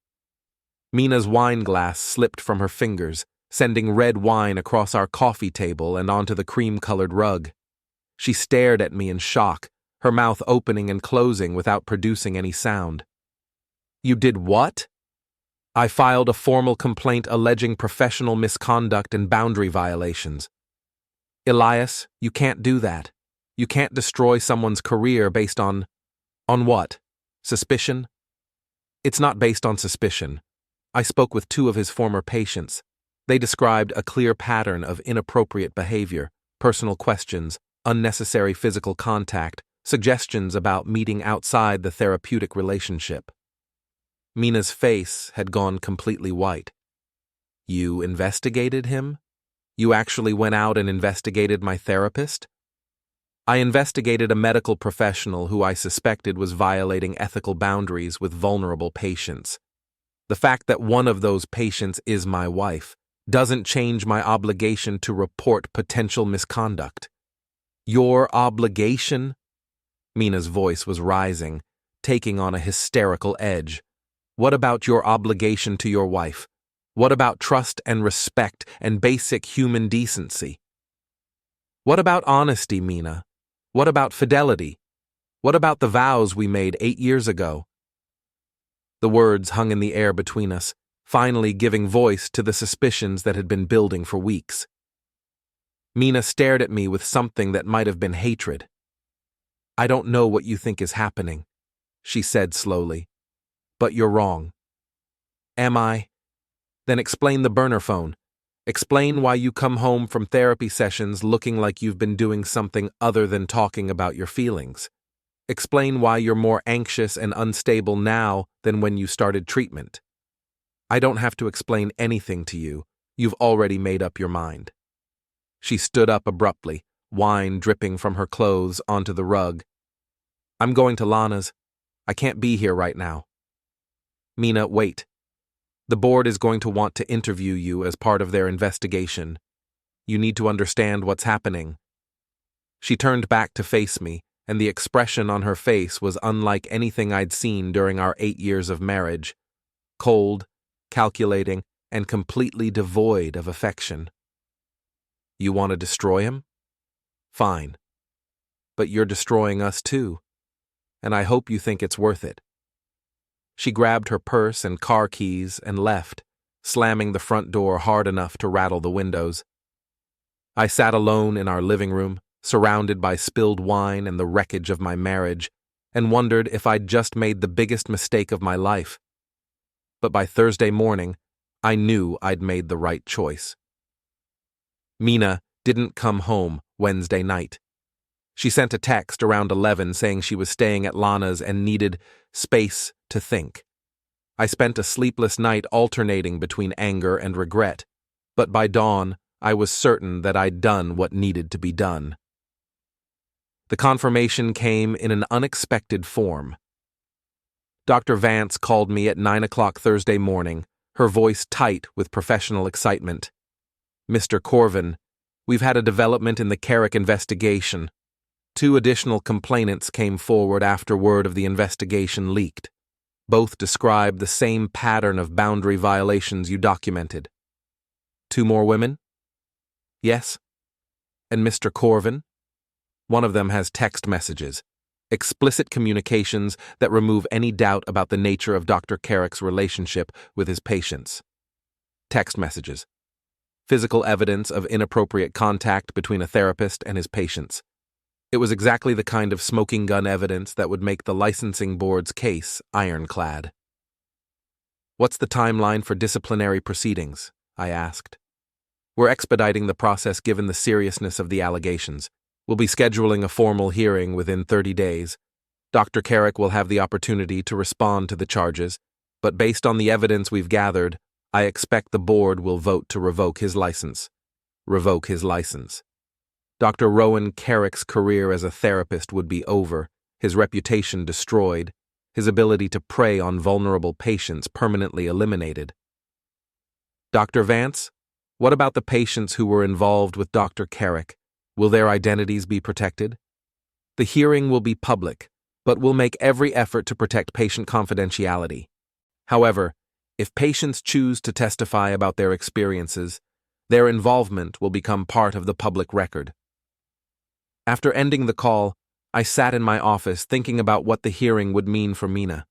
Mina's wine glass slipped from her fingers, sending red wine across our coffee table and onto the cream-colored rug. She stared at me in shock, her mouth opening and closing without producing any sound. "You did what?" "I filed a formal complaint alleging professional misconduct and boundary violations." "Elias, you can't do that. You can't destroy someone's career based on what? Suspicion?" "It's not based on suspicion. I spoke with 2 of his former patients. They described a clear pattern of inappropriate behavior, personal questions, unnecessary physical contact, suggestions about meeting outside the therapeutic relationship." Mina's face had gone completely white. "You investigated him? You actually went out and investigated my therapist?" "I investigated a medical professional who I suspected was violating ethical boundaries with vulnerable patients. The fact that one of those patients is my wife doesn't change my obligation to report potential misconduct." "Your obligation?" Mina's voice was rising, taking on a hysterical edge. "What about your obligation to your wife? What about trust and respect and basic human decency? What about honesty, Mina? What about fidelity? What about the vows we made 8 years ago?" The words hung in the air between us, finally giving voice to the suspicions that had been building for weeks. Mina stared at me with something that might have been hatred. "I don't know what you think is happening," she said slowly. "But you're wrong." "Am I? Then explain the burner phone. Explain why you come home from therapy sessions looking like you've been doing something other than talking about your feelings. Explain why you're more anxious and unstable now than when you started treatment. I don't have to explain anything to you. You've already made up your mind. She stood up abruptly, wine dripping from her clothes onto the rug. I'm going to Lana's. I can't be here right now. Mina, wait. The board is going to want to interview you as part of their investigation. You need to understand what's happening. She turned back to face me, and the expression on her face was unlike anything I'd seen during our 8 years of marriage. Cold, calculating, and completely devoid of affection. You want to destroy him? Fine. But you're destroying us too, and I hope you think it's worth it. She grabbed her purse and car keys and left, slamming the front door hard enough to rattle the windows. I sat alone in our living room, surrounded by spilled wine and the wreckage of my marriage, and wondered if I'd just made the biggest mistake of my life. But by Thursday morning, I knew I'd made the right choice. Mina didn't come home Wednesday night. She sent a text around 11 saying she was staying at Lana's and needed space to think. I spent a sleepless night alternating between anger and regret, but by dawn, I was certain that I'd done what needed to be done. The confirmation came in an unexpected form. Dr. Vance called me at 9 o'clock Thursday morning, her voice tight with professional excitement. Mr. Corven, we've had a development in the Kerrick investigation. 2 additional complainants came forward after word of the investigation leaked. Both described the same pattern of boundary violations you documented. 2 more women? Yes. And Mr. Corven? One of them has text messages, explicit communications that remove any doubt about the nature of Dr. Kerrick's relationship with his patients. Text messages. Physical evidence of inappropriate contact between a therapist and his patients. It was exactly the kind of smoking gun evidence that would make the licensing board's case ironclad. What's the timeline for disciplinary proceedings? I asked. We're expediting the process given the seriousness of the allegations. We'll be scheduling a formal hearing within 30 days. Dr. Kerrick will have the opportunity to respond to the charges, but based on the evidence we've gathered, I expect the board will vote to revoke his license. Revoke his license. Dr. Rowan Kerrick's career as a therapist would be over, his reputation destroyed, his ability to prey on vulnerable patients permanently eliminated. Dr. Vance, what about the patients who were involved with Dr. Kerrick? Will their identities be protected? The hearing will be public, but we'll make every effort to protect patient confidentiality. However, if patients choose to testify about their experiences, their involvement will become part of the public record. After ending the call, I sat in my office thinking about what the hearing would mean for Mina.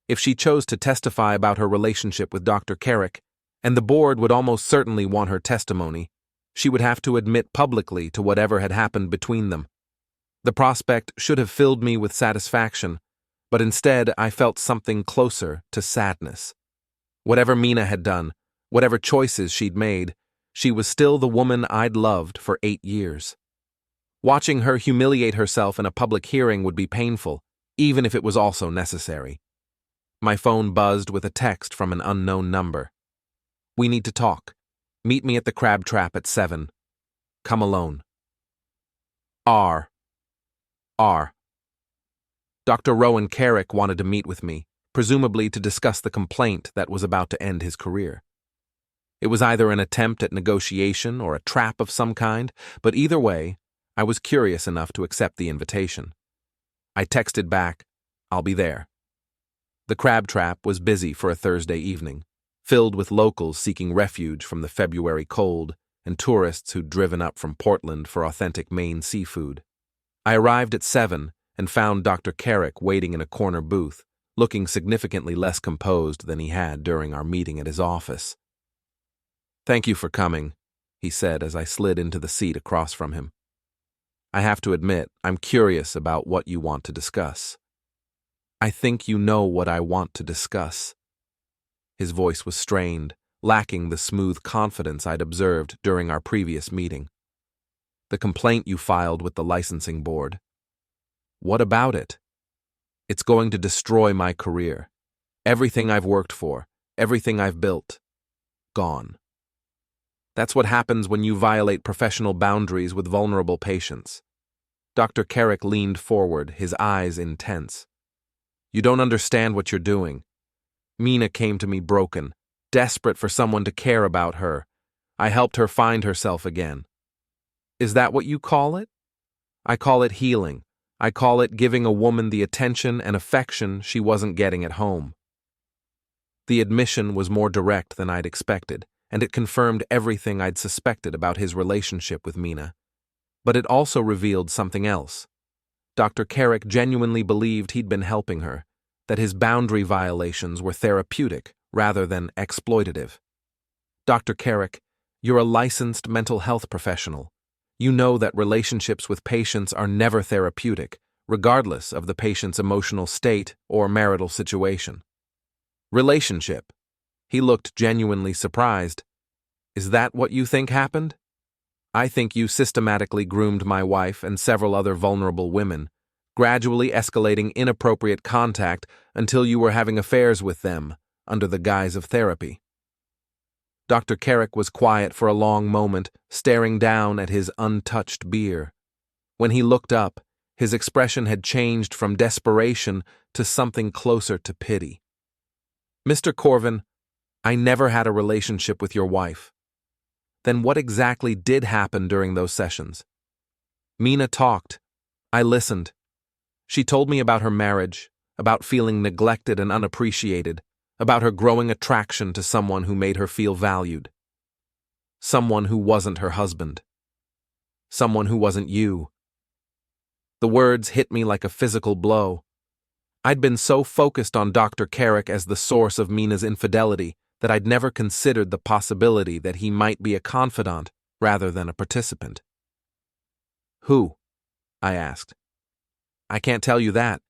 If she chose to testify about her relationship with Dr. Kerrick, and the board would almost certainly want her testimony, she would have to admit publicly to whatever had happened between them. The prospect should have filled me with satisfaction, but instead I felt something closer to sadness. Whatever Mina had done, whatever choices she'd made, she was still the woman I'd loved for 8 years. Watching her humiliate herself in a public hearing would be painful, even if it was also necessary. My phone buzzed with a text from an unknown number. We need to talk. Meet me at the Crab Trap at 7. Come alone. R. Dr. Rowan Kerrick wanted to meet with me, presumably to discuss the complaint that was about to end his career. It was either an attempt at negotiation or a trap of some kind, but either way, I was curious enough to accept the invitation. I texted back, I'll be there. The Crab Trap was busy for a Thursday evening, filled with locals seeking refuge from the February cold and tourists who'd driven up from Portland for authentic Maine seafood. I arrived at 7 and found Dr. Kerrick waiting in a corner booth, looking significantly less composed than he had during our meeting at his office. Thank you for coming, he said as I slid into the seat across from him. I have to admit, I'm curious about what you want to discuss. I think you know what I want to discuss. His voice was strained, lacking the smooth confidence I'd observed during our previous meeting. "The complaint you filed with the licensing board. What about it? It's going to destroy my career. Everything I've worked for, everything I've built, gone. That's what happens when you violate professional boundaries with vulnerable patients." Dr. Kerrick leaned forward, his eyes intense. "You don't understand what you're doing. Mina came to me broken, desperate for someone to care about her. I helped her find herself again. Is that what you call it? I call it healing. I call it giving a woman the attention and affection she wasn't getting at home." The admission was more direct than I'd expected, and it confirmed everything I'd suspected about his relationship with Mina. But it also revealed something else. Dr. Kerrick genuinely believed he'd been helping her, that his boundary violations were therapeutic rather than exploitative. "Dr. Kerrick, you're a licensed mental health professional. You know that relationships with patients are never therapeutic, regardless of the patient's emotional state or marital situation." "Relationship?" He looked genuinely surprised. "Is that what you think happened? I think you systematically groomed my wife and several other vulnerable women, gradually escalating inappropriate contact until you were having affairs with them, under the guise of therapy." Dr. Kerrick was quiet for a long moment, staring down at his untouched beer. When he looked up, his expression had changed from desperation to something closer to pity. "Mr. Corven, I never had a relationship with your wife. Then what exactly did happen during those sessions?" "Mina talked. I listened. She told me about her marriage, about feeling neglected and unappreciated, about her growing attraction to someone who made her feel valued. Someone who wasn't her husband. Someone who wasn't you." The words hit me like a physical blow. I'd been so focused on Dr. Kerrick as the source of Mina's infidelity that I'd never considered the possibility that he might be a confidant rather than a participant. "Who?" I asked. "I can't tell you that.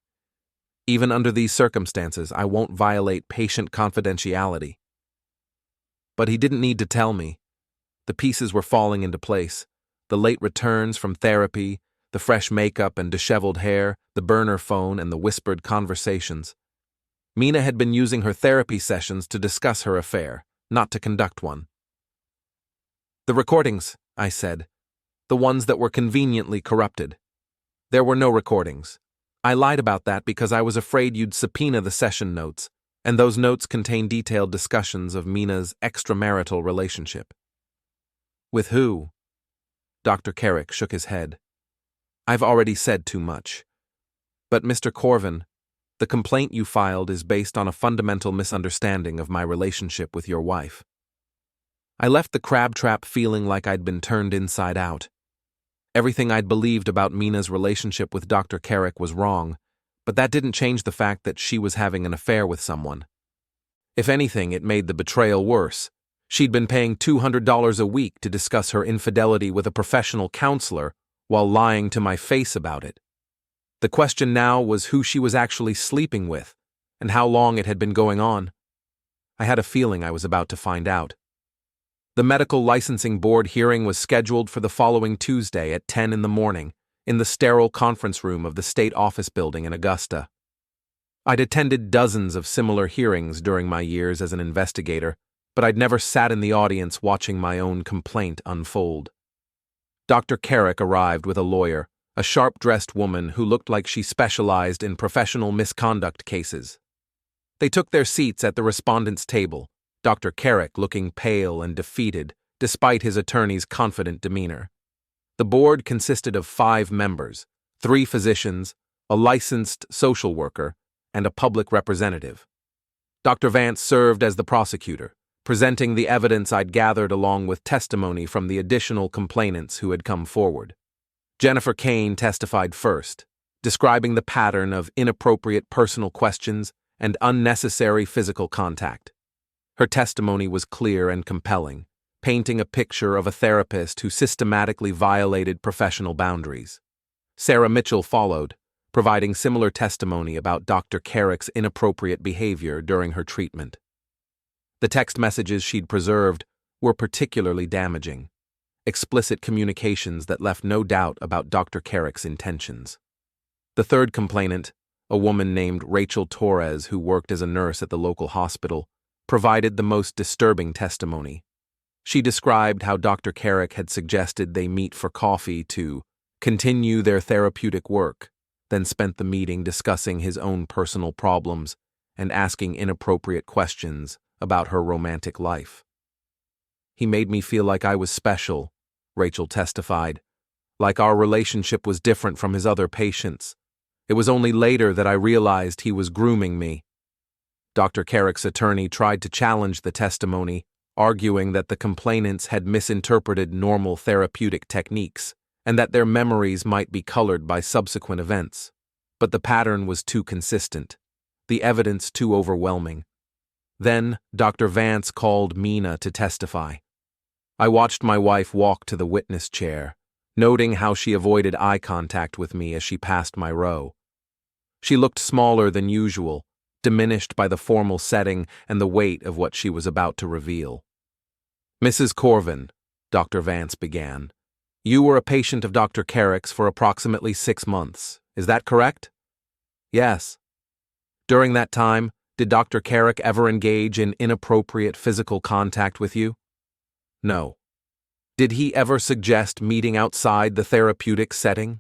Even under these circumstances, I won't violate patient confidentiality." But he didn't need to tell me. The pieces were falling into place. The late returns from therapy, the fresh makeup and disheveled hair, the burner phone and the whispered conversations. Mina had been using her therapy sessions to discuss her affair, not to conduct one. "The recordings," I said. "The ones that were conveniently corrupted." "There were no recordings. I lied about that because I was afraid you'd subpoena the session notes, and those notes contain detailed discussions of Mina's extramarital relationship." "With who?" Dr. Kerrick shook his head. "I've already said too much. But Mr. Corven, the complaint you filed is based on a fundamental misunderstanding of my relationship with your wife." I left the crab trap feeling like I'd been turned inside out. Everything I'd believed about Mina's relationship with Dr. Kerrick was wrong, but that didn't change the fact that she was having an affair with someone. If anything, it made the betrayal worse. She'd been paying $200 a week to discuss her infidelity with a professional counselor while lying to my face about it. The question now was who she was actually sleeping with, and how long it had been going on. I had a feeling I was about to find out. The medical licensing board hearing was scheduled for the following Tuesday at 10 in the morning, in the sterile conference room of the state office building in Augusta. I'd attended dozens of similar hearings during my years as an investigator, but I'd never sat in the audience watching my own complaint unfold. Dr. Kerrick arrived with a lawyer, a sharp-dressed woman who looked like she specialized in professional misconduct cases. They took their seats at the respondent's table, Dr. Kerrick looking pale and defeated, despite his attorney's confident demeanor. The board consisted of 5 members, 3 physicians, a licensed social worker, and a public representative. Dr. Vance served as the prosecutor, presenting the evidence I'd gathered along with testimony from the additional complainants who had come forward. Jennifer Kane testified first, describing the pattern of inappropriate personal questions and unnecessary physical contact. Her testimony was clear and compelling, painting a picture of a therapist who systematically violated professional boundaries. Sarah Mitchell followed, providing similar testimony about Dr. Kerrick's inappropriate behavior during her treatment. The text messages she'd preserved were particularly damaging, explicit communications that left no doubt about Dr. Kerrick's intentions. The third complainant, a woman named Rachel Torres who worked as a nurse at the local hospital, provided the most disturbing testimony. She described how Dr. Kerrick had suggested they meet for coffee to continue their therapeutic work, then spent the meeting discussing his own personal problems and asking inappropriate questions about her romantic life. "He made me feel like I was special," Rachel testified, "like our relationship was different from his other patients. It was only later that I realized he was grooming me." Dr. Kerrick's attorney tried to challenge the testimony, arguing that the complainants had misinterpreted normal therapeutic techniques and that their memories might be colored by subsequent events. But the pattern was too consistent, the evidence too overwhelming. Then Dr. Vance called Mina to testify. I watched my wife walk to the witness chair, noting how she avoided eye contact with me as she passed my row. She looked smaller than usual, diminished by the formal setting and the weight of what she was about to reveal. "Mrs. Corven," Dr. Vance began, "you were a patient of Dr. Kerrick's for approximately 6 months. Is that correct?" "Yes." "During that time, did Dr. Kerrick ever engage in inappropriate physical contact with you?" "No." "Did he ever suggest meeting outside the therapeutic setting?"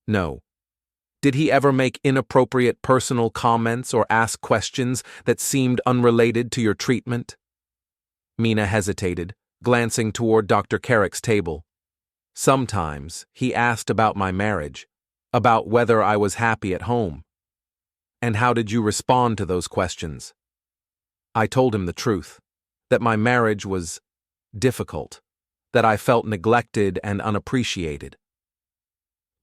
"No." "Did he ever make inappropriate personal comments or ask questions that seemed unrelated to your treatment?" Mina hesitated, glancing toward Dr. Kerrick's table. "Sometimes he asked about my marriage, about whether I was happy at home." "And how did you respond to those questions?" "I told him the truth, that my marriage was difficult, that I felt neglected and unappreciated."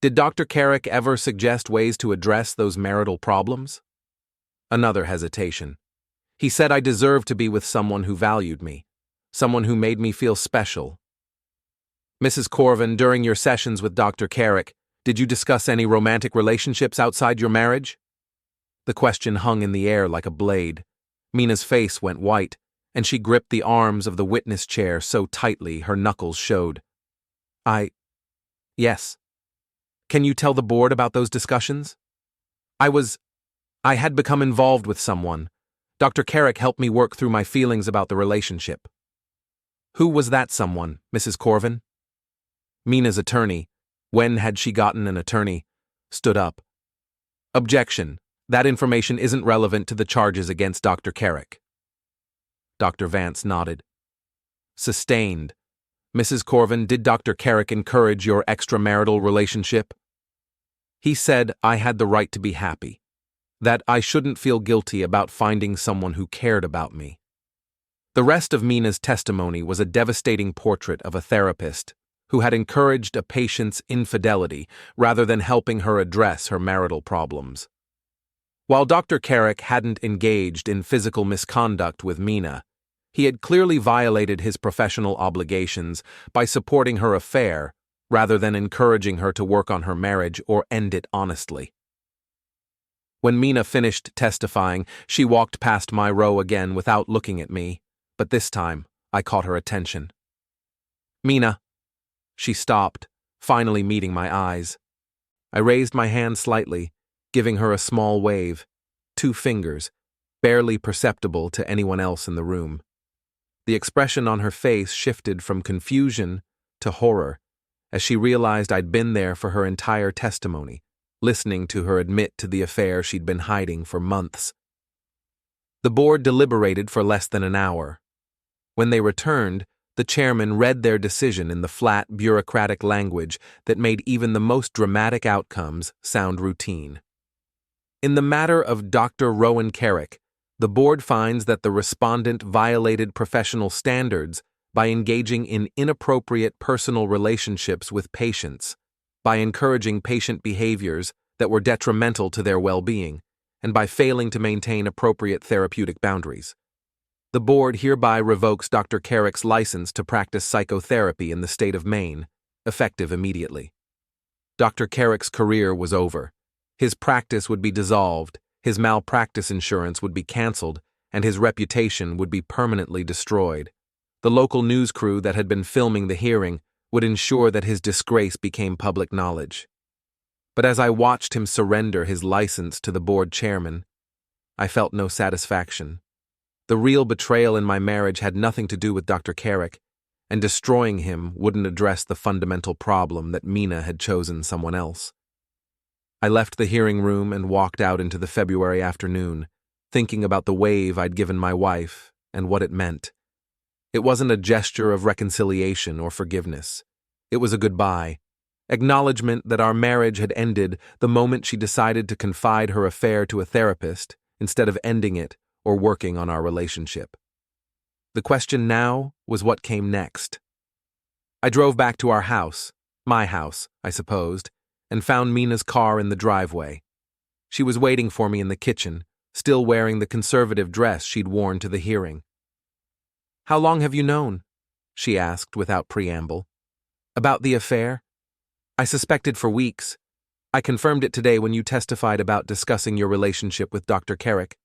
"Did Dr. Kerrick ever suggest ways to address those marital problems?" Another hesitation. "He said I deserved to be with someone who valued me, someone who made me feel special." "Mrs. Corven, during your sessions with Dr. Kerrick, did you discuss any romantic relationships outside your marriage?" The question hung in the air like a blade. Mina's face went white, and she gripped the arms of the witness chair so tightly her knuckles showed. Yes. "Can you tell the board about those discussions?" I had become involved with someone. Dr. Kerrick helped me work through my feelings about the relationship." "Who was that someone, Mrs. Corven?" Mina's attorney, when had she gotten an attorney, stood up. "Objection. That information isn't relevant to the charges against Dr. Kerrick." Dr. Vance nodded. "Sustained. Mrs. Corven, did Dr. Kerrick encourage your extramarital relationship?" "He said I had the right to be happy, that I shouldn't feel guilty about finding someone who cared about me." The rest of Mina's testimony was a devastating portrait of a therapist who had encouraged a patient's infidelity rather than helping her address her marital problems. While Dr. Kerrick hadn't engaged in physical misconduct with Mina, he had clearly violated his professional obligations by supporting her affair rather than encouraging her to work on her marriage or end it honestly. When Mina finished testifying, she walked past my row again without looking at me, but this time I caught her attention. "Mina." She stopped, finally meeting my eyes. I raised my hand slightly, giving her a small wave, 2 fingers, barely perceptible to anyone else in the room. The expression on her face shifted from confusion to horror as she realized I'd been there for her entire testimony, listening to her admit to the affair she'd been hiding for months. The board deliberated for less than an hour. When they returned, the chairman read their decision in the flat, bureaucratic language that made even the most dramatic outcomes sound routine. In the matter of Dr. Rowan Kerrick, the board finds that the respondent violated professional standards by engaging in inappropriate personal relationships with patients, by encouraging patient behaviors that were detrimental to their well-being, and by failing to maintain appropriate therapeutic boundaries. The board hereby revokes Dr. Kerrick's license to practice psychotherapy in the state of Maine, effective immediately. Dr. Kerrick's career was over. His practice would be dissolved, his malpractice insurance would be canceled, and his reputation would be permanently destroyed. The local news crew that had been filming the hearing would ensure that his disgrace became public knowledge. But as I watched him surrender his license to the board chairman, I felt no satisfaction. The real betrayal in my marriage had nothing to do with Dr. Kerrick, and destroying him wouldn't address the fundamental problem that Mina had chosen someone else. I left the hearing room and walked out into the February afternoon, thinking about the wave I'd given my wife and what it meant. It wasn't a gesture of reconciliation or forgiveness. It was a goodbye, acknowledgement that our marriage had ended the moment she decided to confide her affair to a therapist instead of ending it or working on our relationship. The question now was what came next. I drove back to our house, my house, I supposed, and found Mina's car in the driveway. She was waiting for me in the kitchen, still wearing the conservative dress she'd worn to the hearing. "How long have you known?" she asked without preamble. "About the affair?" "I suspected for weeks. I confirmed it today when you testified about discussing your relationship with Dr. Kerrick.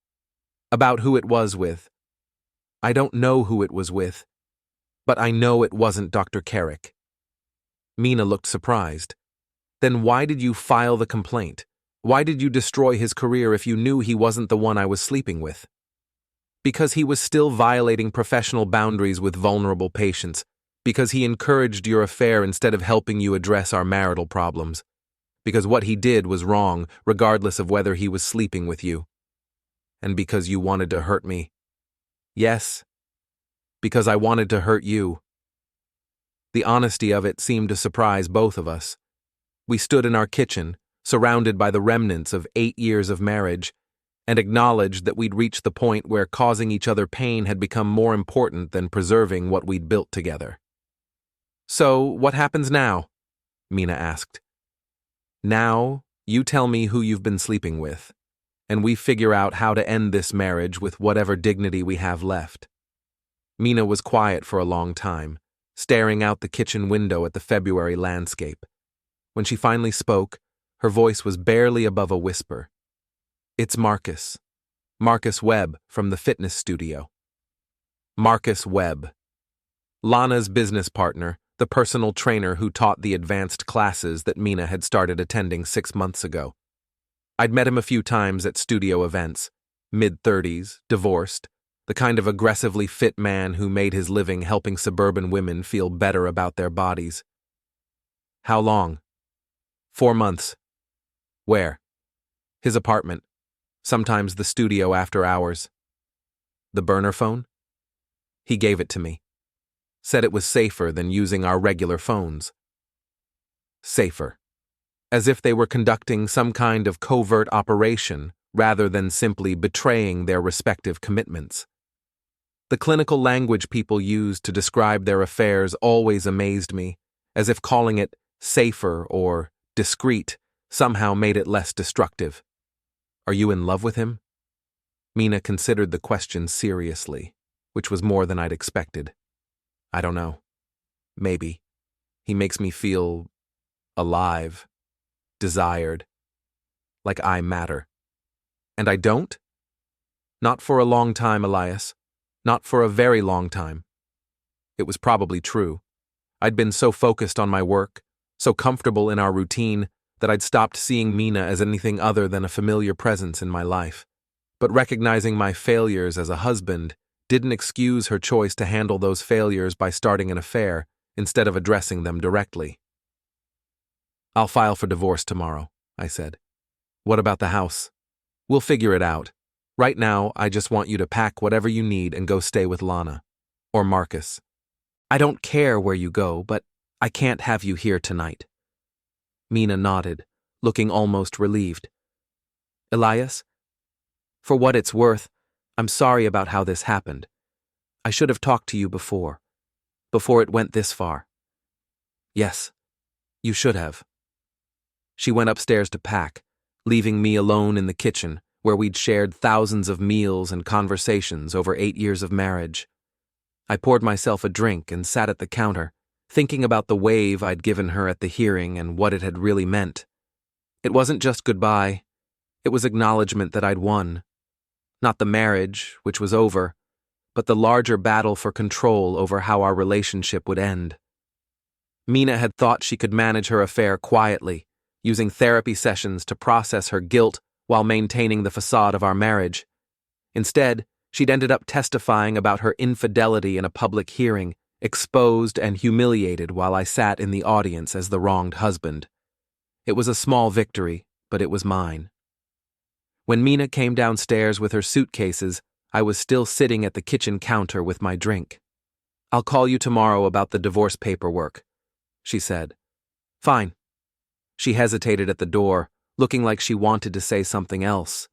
About who it was with. I don't know who it was with, but I know it wasn't Dr. Kerrick." Mina looked surprised. "Then why did you file the complaint? Why did you destroy his career if you knew he wasn't the one I was sleeping with?" "Because he was still violating professional boundaries with vulnerable patients, because he encouraged your affair instead of helping you address our marital problems, because what he did was wrong, regardless of whether he was sleeping with you, and because you wanted to hurt me. Yes, because I wanted to hurt you." The honesty of it seemed to surprise both of us. We stood in our kitchen, surrounded by the remnants of 8 years of marriage, and acknowledged that we'd reached the point where causing each other pain had become more important than preserving what we'd built together. "So, what happens now?" Mina asked. "Now, you tell me who you've been sleeping with, and we figure out how to end this marriage with whatever dignity we have left." Mina was quiet for a long time, staring out the kitchen window at the February landscape. When she finally spoke, her voice was barely above a whisper. "It's Marcus. Marcus Webb from the fitness studio." Marcus Webb. Lana's business partner, the personal trainer who taught the advanced classes that Mina had started attending 6 months ago. I'd met him a few times at studio events, mid-30s, divorced, the kind of aggressively fit man who made his living helping suburban women feel better about their bodies. "How long?" 4 months. "Where?" "His apartment. Sometimes the studio after hours." "The burner phone?" "He gave it to me. Said it was safer than using our regular phones." Safer. As if they were conducting some kind of covert operation rather than simply betraying their respective commitments. The clinical language people used to describe their affairs always amazed me, as if calling it safer or discreet somehow made it less destructive. "Are you in love with him?" Mina considered the question seriously, which was more than I'd expected. "I don't know. Maybe. He makes me feel alive, desired, like I matter." "And I don't?" "Not for a long time, Elias. Not for a very long time." It was probably true. I'd been so focused on my work, so comfortable in our routine, that I'd stopped seeing Mina as anything other than a familiar presence in my life. But recognizing my failures as a husband didn't excuse her choice to handle those failures by starting an affair instead of addressing them directly. "I'll file for divorce tomorrow," I said. "What about the house?" "We'll figure it out. Right now, I just want you to pack whatever you need and go stay with Lana. Or Marcus. I don't care where you go, but I can't have you here tonight." Mina nodded, looking almost relieved. "Elias, for what it's worth, I'm sorry about how this happened. I should have talked to you before it went this far." "Yes, you should have." She went upstairs to pack, leaving me alone in the kitchen, where we'd shared thousands of meals and conversations over 8 years of marriage. I poured myself a drink and sat at the counter, thinking about the wave I'd given her at the hearing and what it had really meant. It wasn't just goodbye. It was acknowledgement that I'd won. Not the marriage, which was over, but the larger battle for control over how our relationship would end. Mina had thought she could manage her affair quietly, using therapy sessions to process her guilt while maintaining the facade of our marriage. Instead, she'd ended up testifying about her infidelity in a public hearing, exposed and humiliated while I sat in the audience as the wronged husband. It was a small victory, but it was mine. When Mina came downstairs with her suitcases, I was still sitting at the kitchen counter with my drink. "I'll call you tomorrow about the divorce paperwork," she said. "Fine." She hesitated at the door, looking like she wanted to say something else.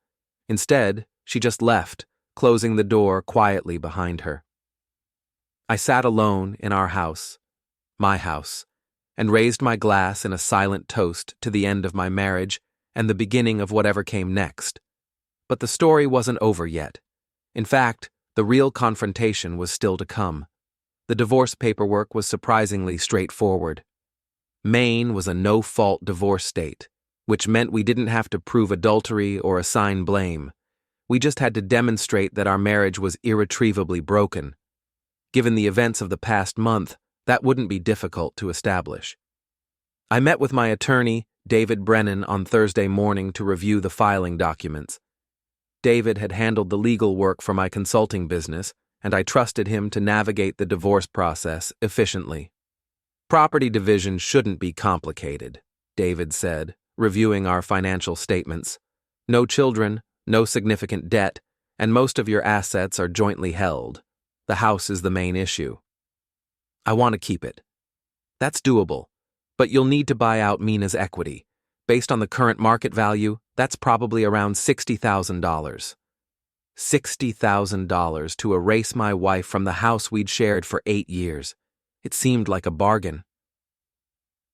Instead, she just left, closing the door quietly behind her. I sat alone in our house, my house, and raised my glass in a silent toast to the end of my marriage and the beginning of whatever came next. But the story wasn't over yet. In fact, the real confrontation was still to come. The divorce paperwork was surprisingly straightforward. Maine was a no-fault divorce state, which meant we didn't have to prove adultery or assign blame. We just had to demonstrate that our marriage was irretrievably broken. Given the events of the past month, that wouldn't be difficult to establish. I met with my attorney, David Brennan, on Thursday morning to review the filing documents. David had handled the legal work for my consulting business, and I trusted him to navigate the divorce process efficiently. "Property division shouldn't be complicated," David said, reviewing our financial statements. "No children, no significant debt, and most of your assets are jointly held. The house is the main issue." "I want to keep it." "That's doable, but you'll need to buy out Mina's equity. Based on the current market value, that's probably around $60,000. $60,000 to erase my wife from the house we'd shared for 8 years. It seemed like a bargain.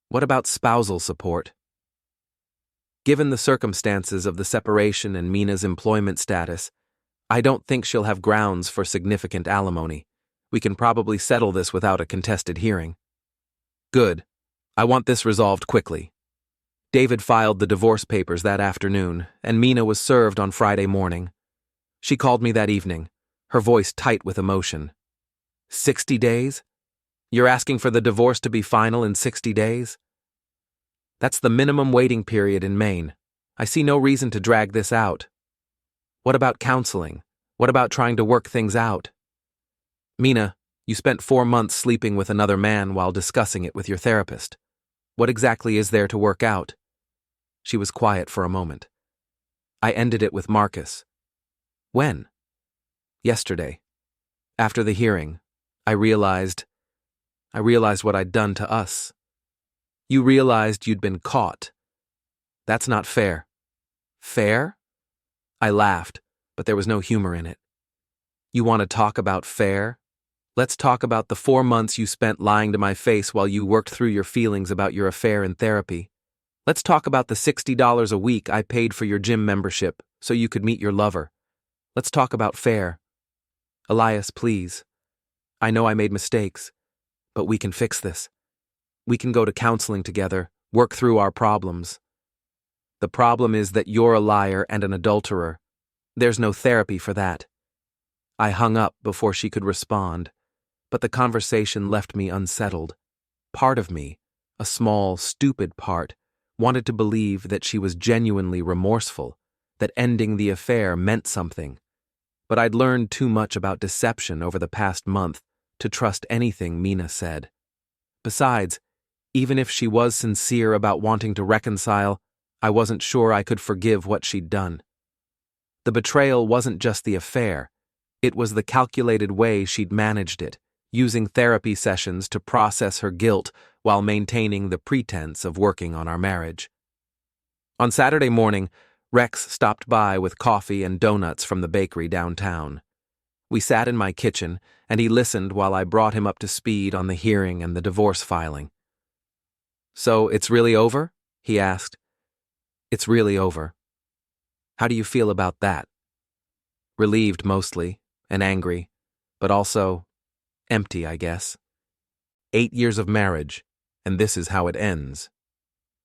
"What about spousal support?" "Given the circumstances of the separation and Mina's employment status, I don't think she'll have grounds for significant alimony. We can probably settle this without a contested hearing." "Good. I want this resolved quickly." David filed the divorce papers that afternoon, and Mina was served on Friday morning. She called me that evening, her voice tight with emotion. 60 days? You're asking for the divorce to be final in 60 days? That's the minimum waiting period in Maine. I see no reason to drag this out. What about counseling? What about trying to work things out? "Mina, you spent 4 months sleeping with another man while discussing it with your therapist. What exactly is there to work out?" She was quiet for a moment. "I ended it with Marcus." "When?" "Yesterday. After the hearing, I realized what I'd done to us." "You realized you'd been caught. That's not fair." "Fair?" I laughed, but there was no humor in it. "You want to talk about fair? Let's talk about the 4 months you spent lying to my face while you worked through your feelings about your affair in therapy. Let's talk about the $60 a week I paid for your gym membership so you could meet your lover. Let's talk about fair. Elias, please. I know I made mistakes, but we can fix this. We can go to counseling together, work through our problems. The problem is that you're a liar and an adulterer. There's no therapy for that." I hung up before she could respond, but the conversation left me unsettled. Part of me, a small, stupid part, wanted to believe that she was genuinely remorseful, that ending the affair meant something. But I'd learned too much about deception over the past month to trust anything Mina said. Besides, even if she was sincere about wanting to reconcile, I wasn't sure I could forgive what she'd done. The betrayal wasn't just the affair, it was the calculated way she'd managed it, using therapy sessions to process her guilt while maintaining the pretense of working on our marriage. On Saturday morning, Rex stopped by with coffee and donuts from the bakery downtown. We sat in my kitchen, and he listened while I brought him up to speed on the hearing and the divorce filing. "So it's really over?" he asked. "It's really over." "How do you feel about that?" "Relieved mostly, and angry, but also empty, I guess. 8 years of marriage, and this is how it ends.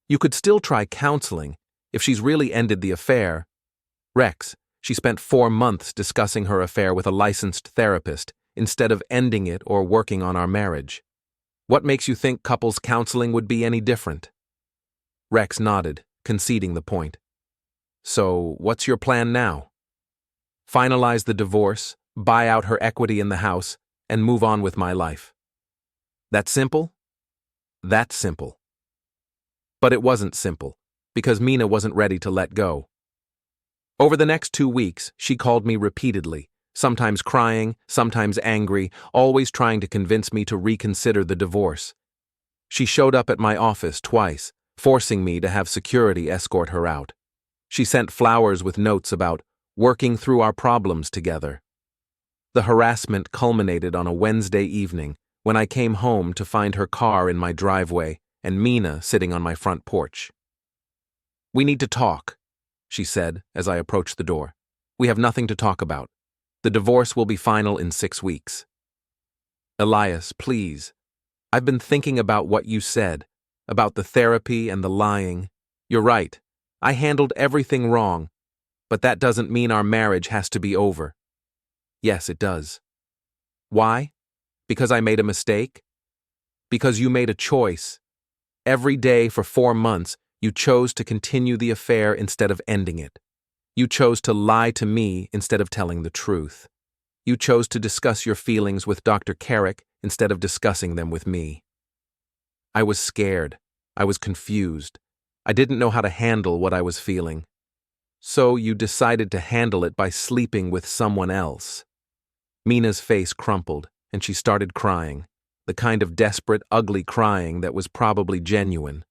You could still try counseling if she's really ended the affair. Rex, She spent 4 months discussing her affair with a licensed therapist instead of ending it or working on our marriage. What makes you think couples counseling would be any different? Rex nodded, conceding the point. So, what's your plan now? Finalize the divorce, buy out her equity in the house, and move on with my life. That simple? That's simple. But it wasn't simple, because Mina wasn't ready to let go. Over the next 2 weeks, she called me repeatedly, sometimes crying, sometimes angry, always trying to convince me to reconsider the divorce. She showed up at my office twice, forcing me to have security escort her out. She sent flowers with notes about working through our problems together. The harassment culminated on a Wednesday evening when I came home to find her car in my driveway and Mina sitting on my front porch. "We need to talk," she said as I approached the door. "We have nothing to talk about. The divorce will be final in 6 weeks." "Elias, please. I've been thinking about what you said, about the therapy and the lying. You're right. I handled everything wrong, but that doesn't mean our marriage has to be over." "Yes, it does." "Why? Because I made a mistake? Because you made a choice. Every day for 4 months, you chose to continue the affair instead of ending it. You chose to lie to me instead of telling the truth. You chose to discuss your feelings with Dr. Kerrick instead of discussing them with me. I was scared. I was confused. I didn't know how to handle what I was feeling. So you decided to handle it by sleeping with someone else." Mina's face crumpled, and she started crying, the kind of desperate, ugly crying that was probably genuine.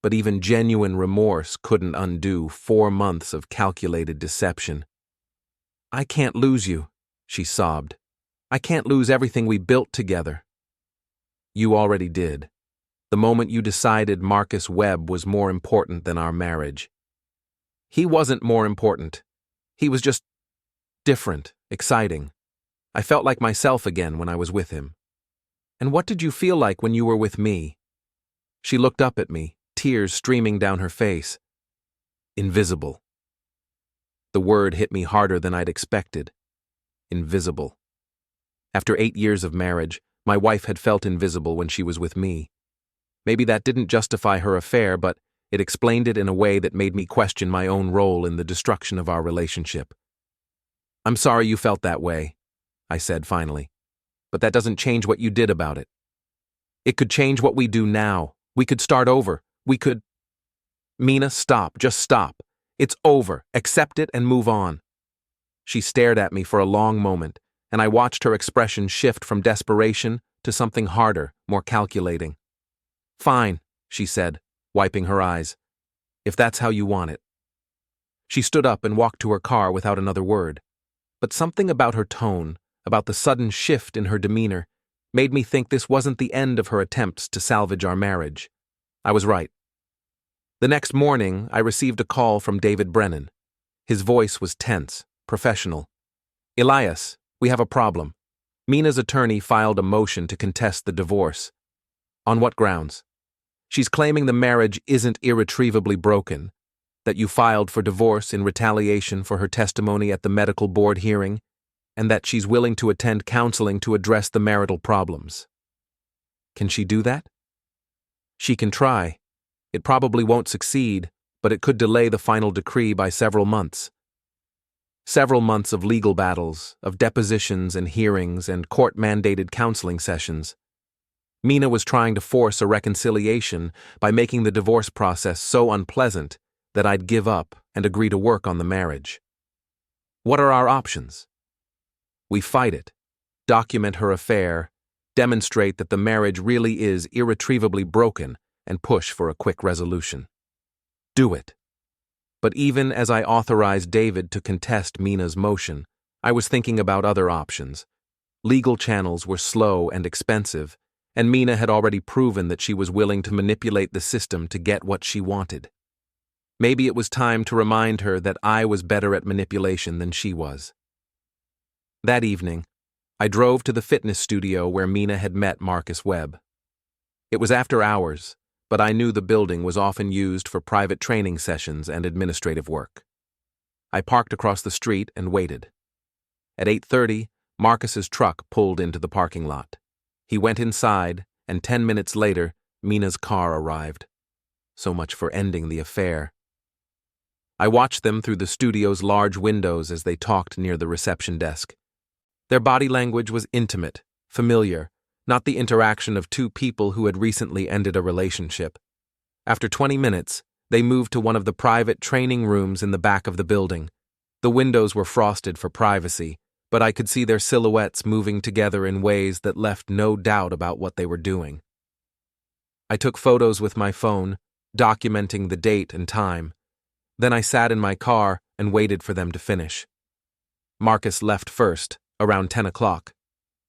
But even genuine remorse couldn't undo 4 months of calculated deception. "I can't lose you," she sobbed. "I can't lose everything we built together." "You already did. The moment you decided Marcus Webb was more important than our marriage." "He wasn't more important. He was just different, exciting. I felt like myself again when I was with him." "And what did you feel like when you were with me?" She looked up at me, tears streaming down her face. "Invisible." The word hit me harder than I'd expected. Invisible. After 8 years of marriage, my wife had felt invisible when she was with me. Maybe that didn't justify her affair, but it explained it in a way that made me question my own role in the destruction of our relationship. "I'm sorry you felt that way," I said finally, "but that doesn't change what you did about it. It could change what we do now. We could start over. We could—" "Mina, stop. Just stop. It's over. Accept it and move on." She stared at me for a long moment, and I watched her expression shift from desperation to something harder, more calculating. "Fine," she said, wiping her eyes. "If that's how you want it." She stood up and walked to her car without another word. But something about her tone, about the sudden shift in her demeanor, made me think this wasn't the end of her attempts to salvage our marriage. I was right. The next morning, I received a call from David Brennan. His voice was tense, professional. "Elias, we have a problem. Mina's attorney filed a motion to contest the divorce." "On what grounds?" "She's claiming the marriage isn't irretrievably broken, that you filed for divorce in retaliation for her testimony at the medical board hearing, and that she's willing to attend counseling to address the marital problems." "Can she do that?" "She can try. It probably won't succeed, but it could delay the final decree by several months. Several months of legal battles, of depositions and hearings and court-mandated counseling sessions. Mina was trying to force a reconciliation by making the divorce process so unpleasant that I'd give up and agree to work on the marriage. What are our options? We fight it, document her affair, demonstrate that the marriage really is irretrievably broken, and push for a quick resolution. Do it. But even as I authorized David to contest Mina's motion, I was thinking about other options. Legal channels were slow and expensive, and Mina had already proven that she was willing to manipulate the system to get what she wanted. Maybe it was time to remind her that I was better at manipulation than she was. That evening, I drove to the fitness studio where Mina had met Marcus Webb. It was after hours, but I knew the building was often used for private training sessions and administrative work. I parked across the street and waited. At 8:30, Marcus's truck pulled into the parking lot. He went inside, and 10 minutes later, Mina's car arrived. So much for ending the affair. I watched them through the studio's large windows as they talked near the reception desk. Their body language was intimate, familiar, not the interaction of two people who had recently ended a relationship. After 20 minutes, they moved to one of the private training rooms in the back of the building. The windows were frosted for privacy, but I could see their silhouettes moving together in ways that left no doubt about what they were doing. I took photos with my phone, documenting the date and time. Then I sat in my car and waited for them to finish. Marcus left first, around 10 o'clock.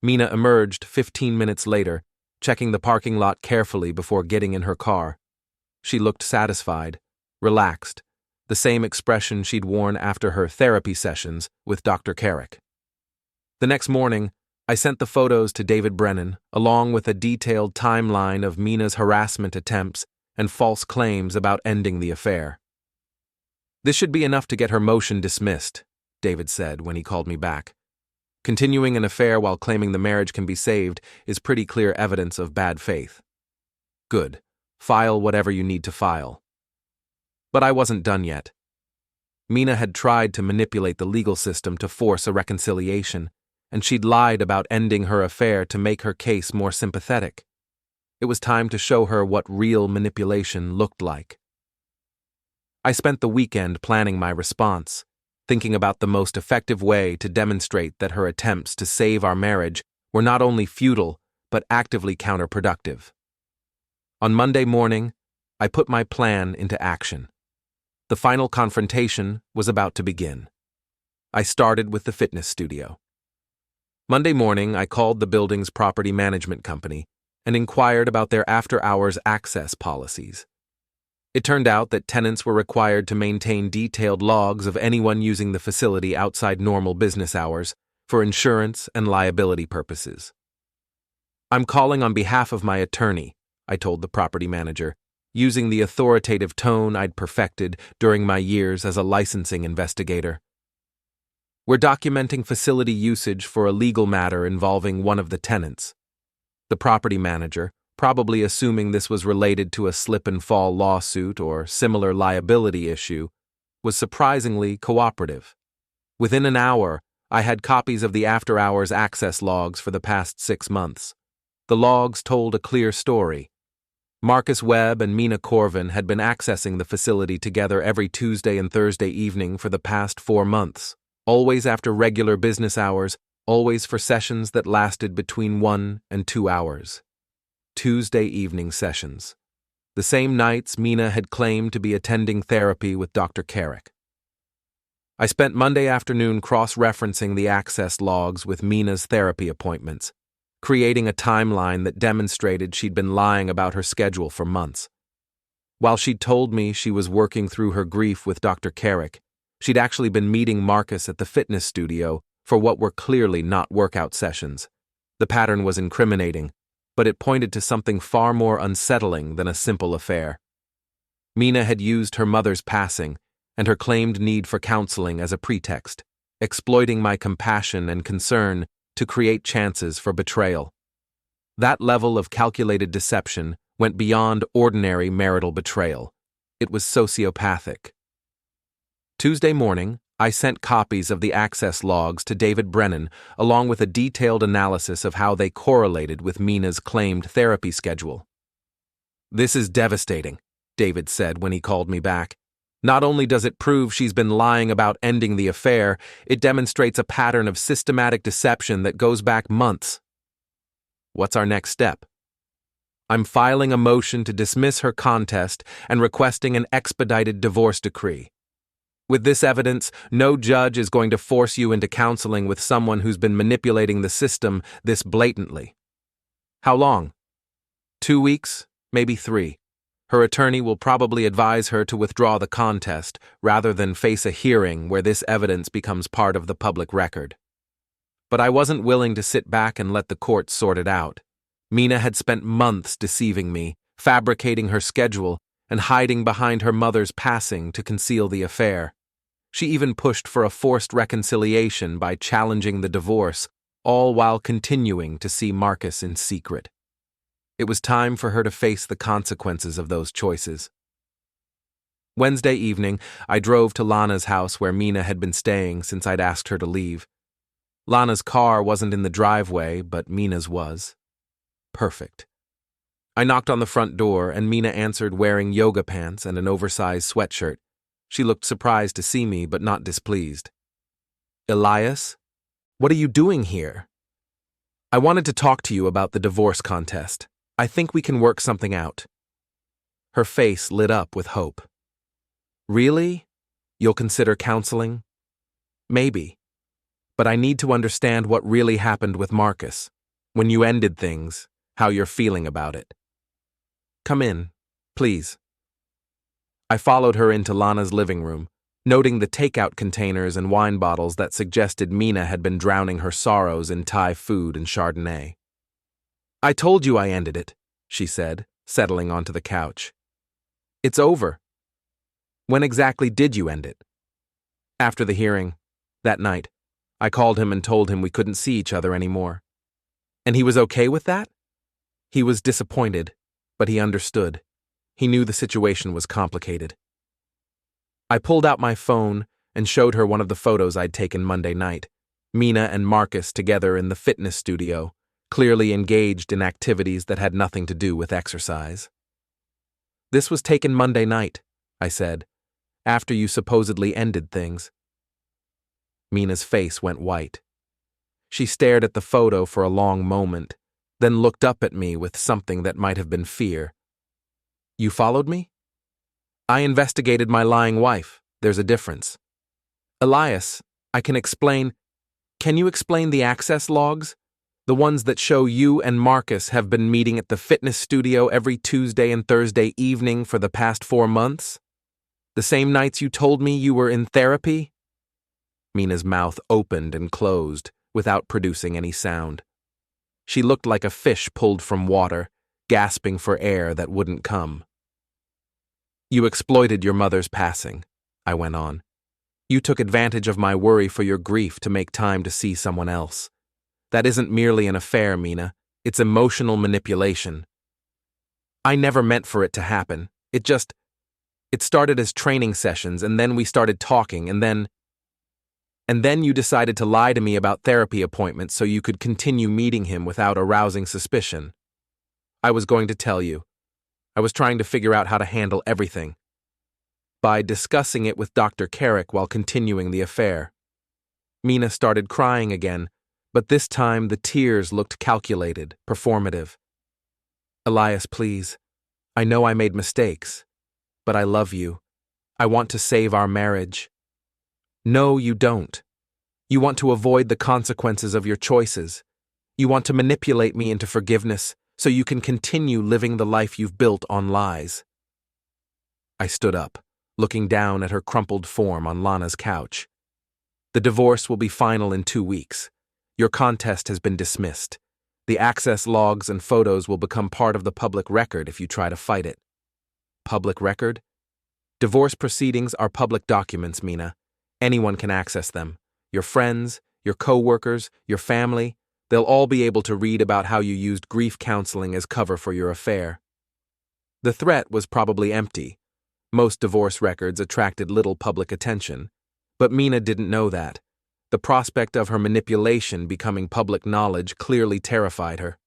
Mina emerged 15 minutes later, checking the parking lot carefully before getting in her car. She looked satisfied, relaxed, the same expression she'd worn after her therapy sessions with Dr. Kerrick. The next morning, I sent the photos to David Brennan, along with a detailed timeline of Mina's harassment attempts and false claims about ending the affair. "This should be enough to get her motion dismissed," David said when he called me back. "Continuing an affair while claiming the marriage can be saved is pretty clear evidence of bad faith." "Good. File whatever you need to file." But I wasn't done yet. Mina had tried to manipulate the legal system to force a reconciliation, and she'd lied about ending her affair to make her case more sympathetic. It was time to show her what real manipulation looked like. I spent the weekend planning my response, thinking about the most effective way to demonstrate that her attempts to save our marriage were not only futile, but actively counterproductive. On Monday morning, I put my plan into action. The final confrontation was about to begin. I started with the fitness studio. Monday morning, I called the building's property management company and inquired about their after-hours access policies. It turned out that tenants were required to maintain detailed logs of anyone using the facility outside normal business hours for insurance and liability purposes. "I'm calling on behalf of my attorney," I told the property manager, using the authoritative tone I'd perfected during my years as a licensing investigator. "We're documenting facility usage for a legal matter involving one of the tenants." The property manager, probably assuming this was related to a slip-and-fall lawsuit or similar liability issue, was surprisingly cooperative. Within an hour, I had copies of the after-hours access logs for the past 6 months. The logs told a clear story. Marcus Webb and Mina Corven had been accessing the facility together every Tuesday and Thursday evening for the past 4 months, always after regular business hours, always for sessions that lasted between 1 and 2 hours. Tuesday evening sessions. The same nights Mina had claimed to be attending therapy with Dr. Kerrick. I spent Monday afternoon cross-referencing the access logs with Mina's therapy appointments, creating a timeline that demonstrated she'd been lying about her schedule for months. While she'd told me she was working through her grief with Dr. Kerrick, she'd actually been meeting Marcus at the fitness studio for what were clearly not workout sessions. The pattern was incriminating, but it pointed to something far more unsettling than a simple affair. Mina had used her mother's passing and her claimed need for counseling as a pretext, exploiting my compassion and concern to create chances for betrayal. That level of calculated deception went beyond ordinary marital betrayal. It was sociopathic. Tuesday morning, I sent copies of the access logs to David Brennan, along with a detailed analysis of how they correlated with Mina's claimed therapy schedule. "This is devastating," David said when he called me back. "Not only does it prove she's been lying about ending the affair, it demonstrates a pattern of systematic deception that goes back months." "What's our next step?" "I'm filing a motion to dismiss her contest and requesting an expedited divorce decree. With this evidence, no judge is going to force you into counseling with someone who's been manipulating the system this blatantly." "How long?" 2 weeks, maybe 3. Her attorney will probably advise her to withdraw the contest rather than face a hearing where this evidence becomes part of the public record. But I wasn't willing to sit back and let the courts sort it out. Mina had spent months deceiving me, fabricating her schedule, and hiding behind her mother's passing to conceal the affair. She even pushed for a forced reconciliation by challenging the divorce, all while continuing to see Marcus in secret. It was time for her to face the consequences of those choices. Wednesday evening, I drove to Lana's house where Mina had been staying since I'd asked her to leave. Lana's car wasn't in the driveway, but Mina's was. Perfect. I knocked on the front door, and Mina answered wearing yoga pants and an oversized sweatshirt. She looked surprised to see me, but not displeased. "Elias, what are you doing here?" "I wanted to talk to you about the divorce contest. I think we can work something out." Her face lit up with hope. "Really? You'll consider counseling?" "Maybe. But I need to understand what really happened with Marcus. When you ended things, how you're feeling about it." "Come in, please." I followed her into Lana's living room, noting the takeout containers and wine bottles that suggested Mina had been drowning her sorrows in Thai food and Chardonnay. "I told you I ended it," she said, settling onto the couch. "It's over." "When exactly did you end it?" "After the hearing. That night. I called him and told him we couldn't see each other anymore." "And he was okay with that?" "He was disappointed, but he understood. He knew the situation was complicated." I pulled out my phone and showed her one of the photos I'd taken Monday night. Mina and Marcus together in the fitness studio, clearly engaged in activities that had nothing to do with exercise. "This was taken Monday night," I said, "after you supposedly ended things." Mina's face went white. She stared at the photo for a long moment, then looked up at me with something that might have been fear. "You followed me?" "I investigated my lying wife. There's a difference." "Elias, I can explain. Can you explain the access logs? The ones that show you and Marcus have been meeting at the fitness studio every Tuesday and Thursday evening for the past 4 months? The same nights you told me you were in therapy?" Mina's mouth opened and closed without producing any sound. She looked like a fish pulled from water, gasping for air that wouldn't come. "You exploited your mother's passing," I went on. "You took advantage of my worry for your grief to make time to see someone else. That isn't merely an affair, Mina. It's emotional manipulation." "I never meant for it to happen. It started as training sessions, and then we started talking, and then you decided to lie to me about therapy appointments so you could continue meeting him without arousing suspicion. I was going to tell you. I was trying to figure out how to handle everything. By discussing it with Dr. Kerrick while continuing the affair." Mina started crying again, but this time the tears looked calculated, performative. "Elias, please. I know I made mistakes, but I love you. I want to save our marriage." "No, you don't. You want to avoid the consequences of your choices. You want to manipulate me into forgiveness so you can continue living the life you've built on lies." I stood up, looking down at her crumpled form on Lana's couch. "The divorce will be final in 2 weeks. Your contest has been dismissed. The access logs and photos will become part of the public record if you try to fight it." "Public record?" "Divorce proceedings are public documents, Mina. Anyone can access them. Your friends, your co-workers, your family, they'll all be able to read about how you used grief counseling as cover for your affair." The threat was probably empty. Most divorce records attracted little public attention, but Mina didn't know that. The prospect of her manipulation becoming public knowledge clearly terrified her.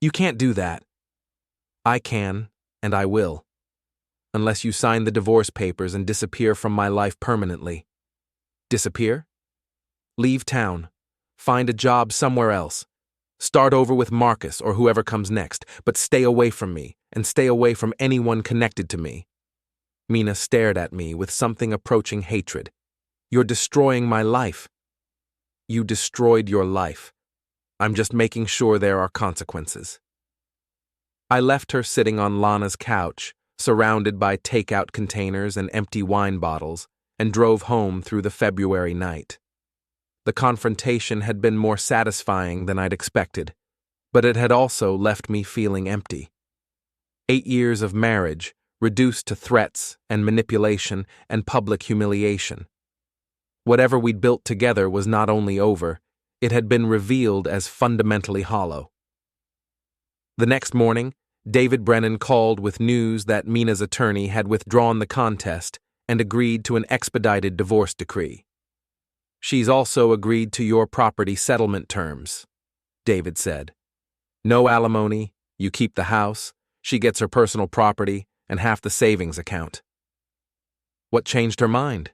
"You can't do that." "I can, and I will. Unless you sign the divorce papers and disappear from my life permanently." "Disappear?" "Leave town. Find a job somewhere else. Start over with Marcus or whoever comes next, but stay away from me, and stay away from anyone connected to me." Mina stared at me with something approaching hatred. "You're destroying my life." "You destroyed your life. I'm just making sure there are consequences." I left her sitting on Lana's couch, surrounded by takeout containers and empty wine bottles, and drove home through the February night. The confrontation had been more satisfying than I'd expected, but it had also left me feeling empty. 8 years of marriage, reduced to threats and manipulation and public humiliation. Whatever we'd built together was not only over, it had been revealed as fundamentally hollow. The next morning, David Brennan called with news that Mina's attorney had withdrawn the contest and agreed to an expedited divorce decree. "She's also agreed to your property settlement terms," David said. "No alimony, you keep the house, she gets her personal property, and half the savings account." What changed her mind?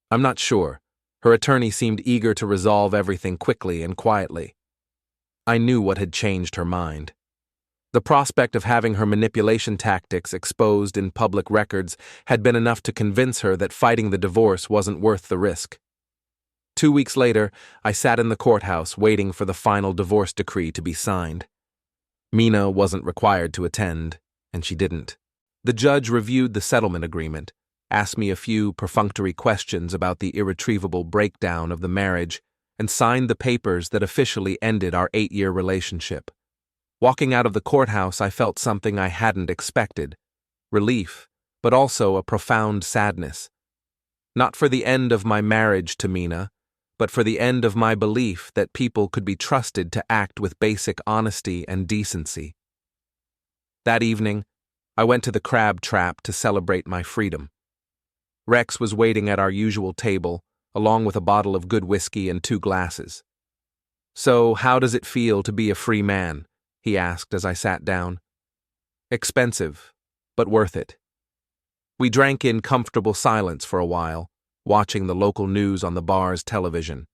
I'm not sure. Her attorney seemed eager to resolve everything quickly and quietly. I knew what had changed her mind. The prospect of having her manipulation tactics exposed in public records had been enough to convince her that fighting the divorce wasn't worth the risk. 2 weeks later, I sat in the courthouse waiting for the final divorce decree to be signed. Mina wasn't required to attend, and she didn't. The judge reviewed the settlement agreement, asked me a few perfunctory questions about the irretrievable breakdown of the marriage, and signed the papers that officially ended our 8-year relationship. Walking out of the courthouse, I felt something I hadn't expected: relief, but also a profound sadness. Not for the end of my marriage to Mina, but for the end of my belief that people could be trusted to act with basic honesty and decency. That evening, I went to the Crab Trap to celebrate my freedom. Rex was waiting at our usual table, along with a bottle of good whiskey and 2 glasses. "So, how does it feel to be a free man?" he asked as I sat down. "Expensive, but worth it." We drank in comfortable silence for a while, watching the local news on the bar's television.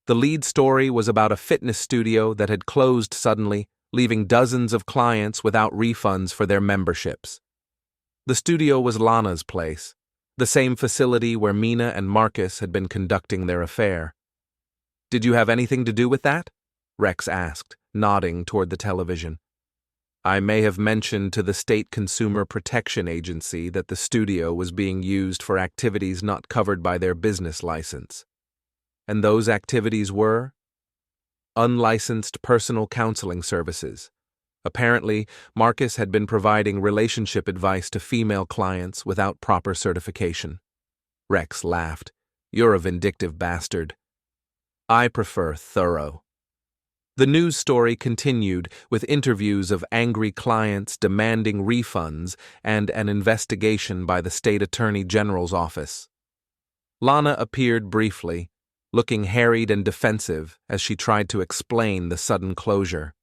The lead story was about a fitness studio that had closed suddenly, leaving dozens of clients without refunds for their memberships. The studio was Lana's place, the same facility where Mina and Marcus had been conducting their affair. "Did you have anything to do with that?" Rex asked, nodding toward the television. "I may have mentioned to the State Consumer Protection Agency that the studio was being used for activities not covered by their business license. And those activities were unlicensed personal counseling services. Apparently, Marcus had been providing relationship advice to female clients without proper certification." Rex laughed. "You're a vindictive bastard." "I prefer thorough." The news story continued with interviews of angry clients demanding refunds and an investigation by the state attorney general's office. Lana appeared briefly, looking harried and defensive as she tried to explain the sudden closure.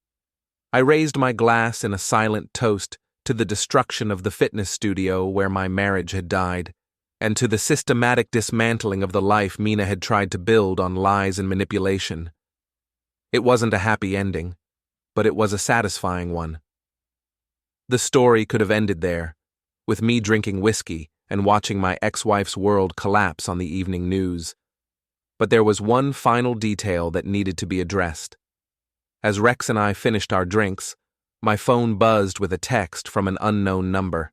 I raised my glass in a silent toast to the destruction of the fitness studio where my marriage had died, and to the systematic dismantling of the life Mina had tried to build on lies and manipulation. It wasn't a happy ending, but it was a satisfying one. The story could have ended there, with me drinking whiskey and watching my ex-wife's world collapse on the evening news. But there was one final detail that needed to be addressed. As Rex and I finished our drinks, my phone buzzed with a text from an unknown number.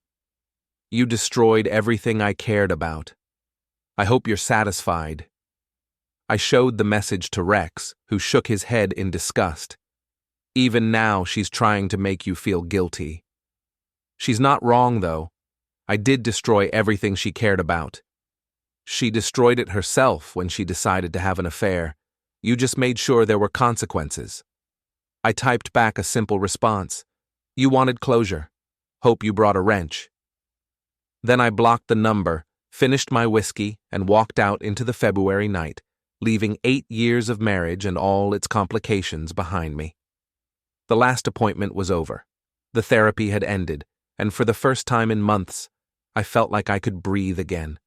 "You destroyed everything I cared about. I hope you're satisfied." I showed the message to Rex, who shook his head in disgust. "Even now she's trying to make you feel guilty." She's not wrong, though. I did destroy everything she cared about. She destroyed it herself when she decided to have an affair. You just made sure there were consequences. I typed back a simple response. "You wanted closure. Hope you brought a wrench." Then I blocked the number, finished my whiskey, and walked out into the February night, leaving 8 years of marriage and all its complications behind me. The last appointment was over. The therapy had ended, and for the first time in months, I felt like I could breathe again.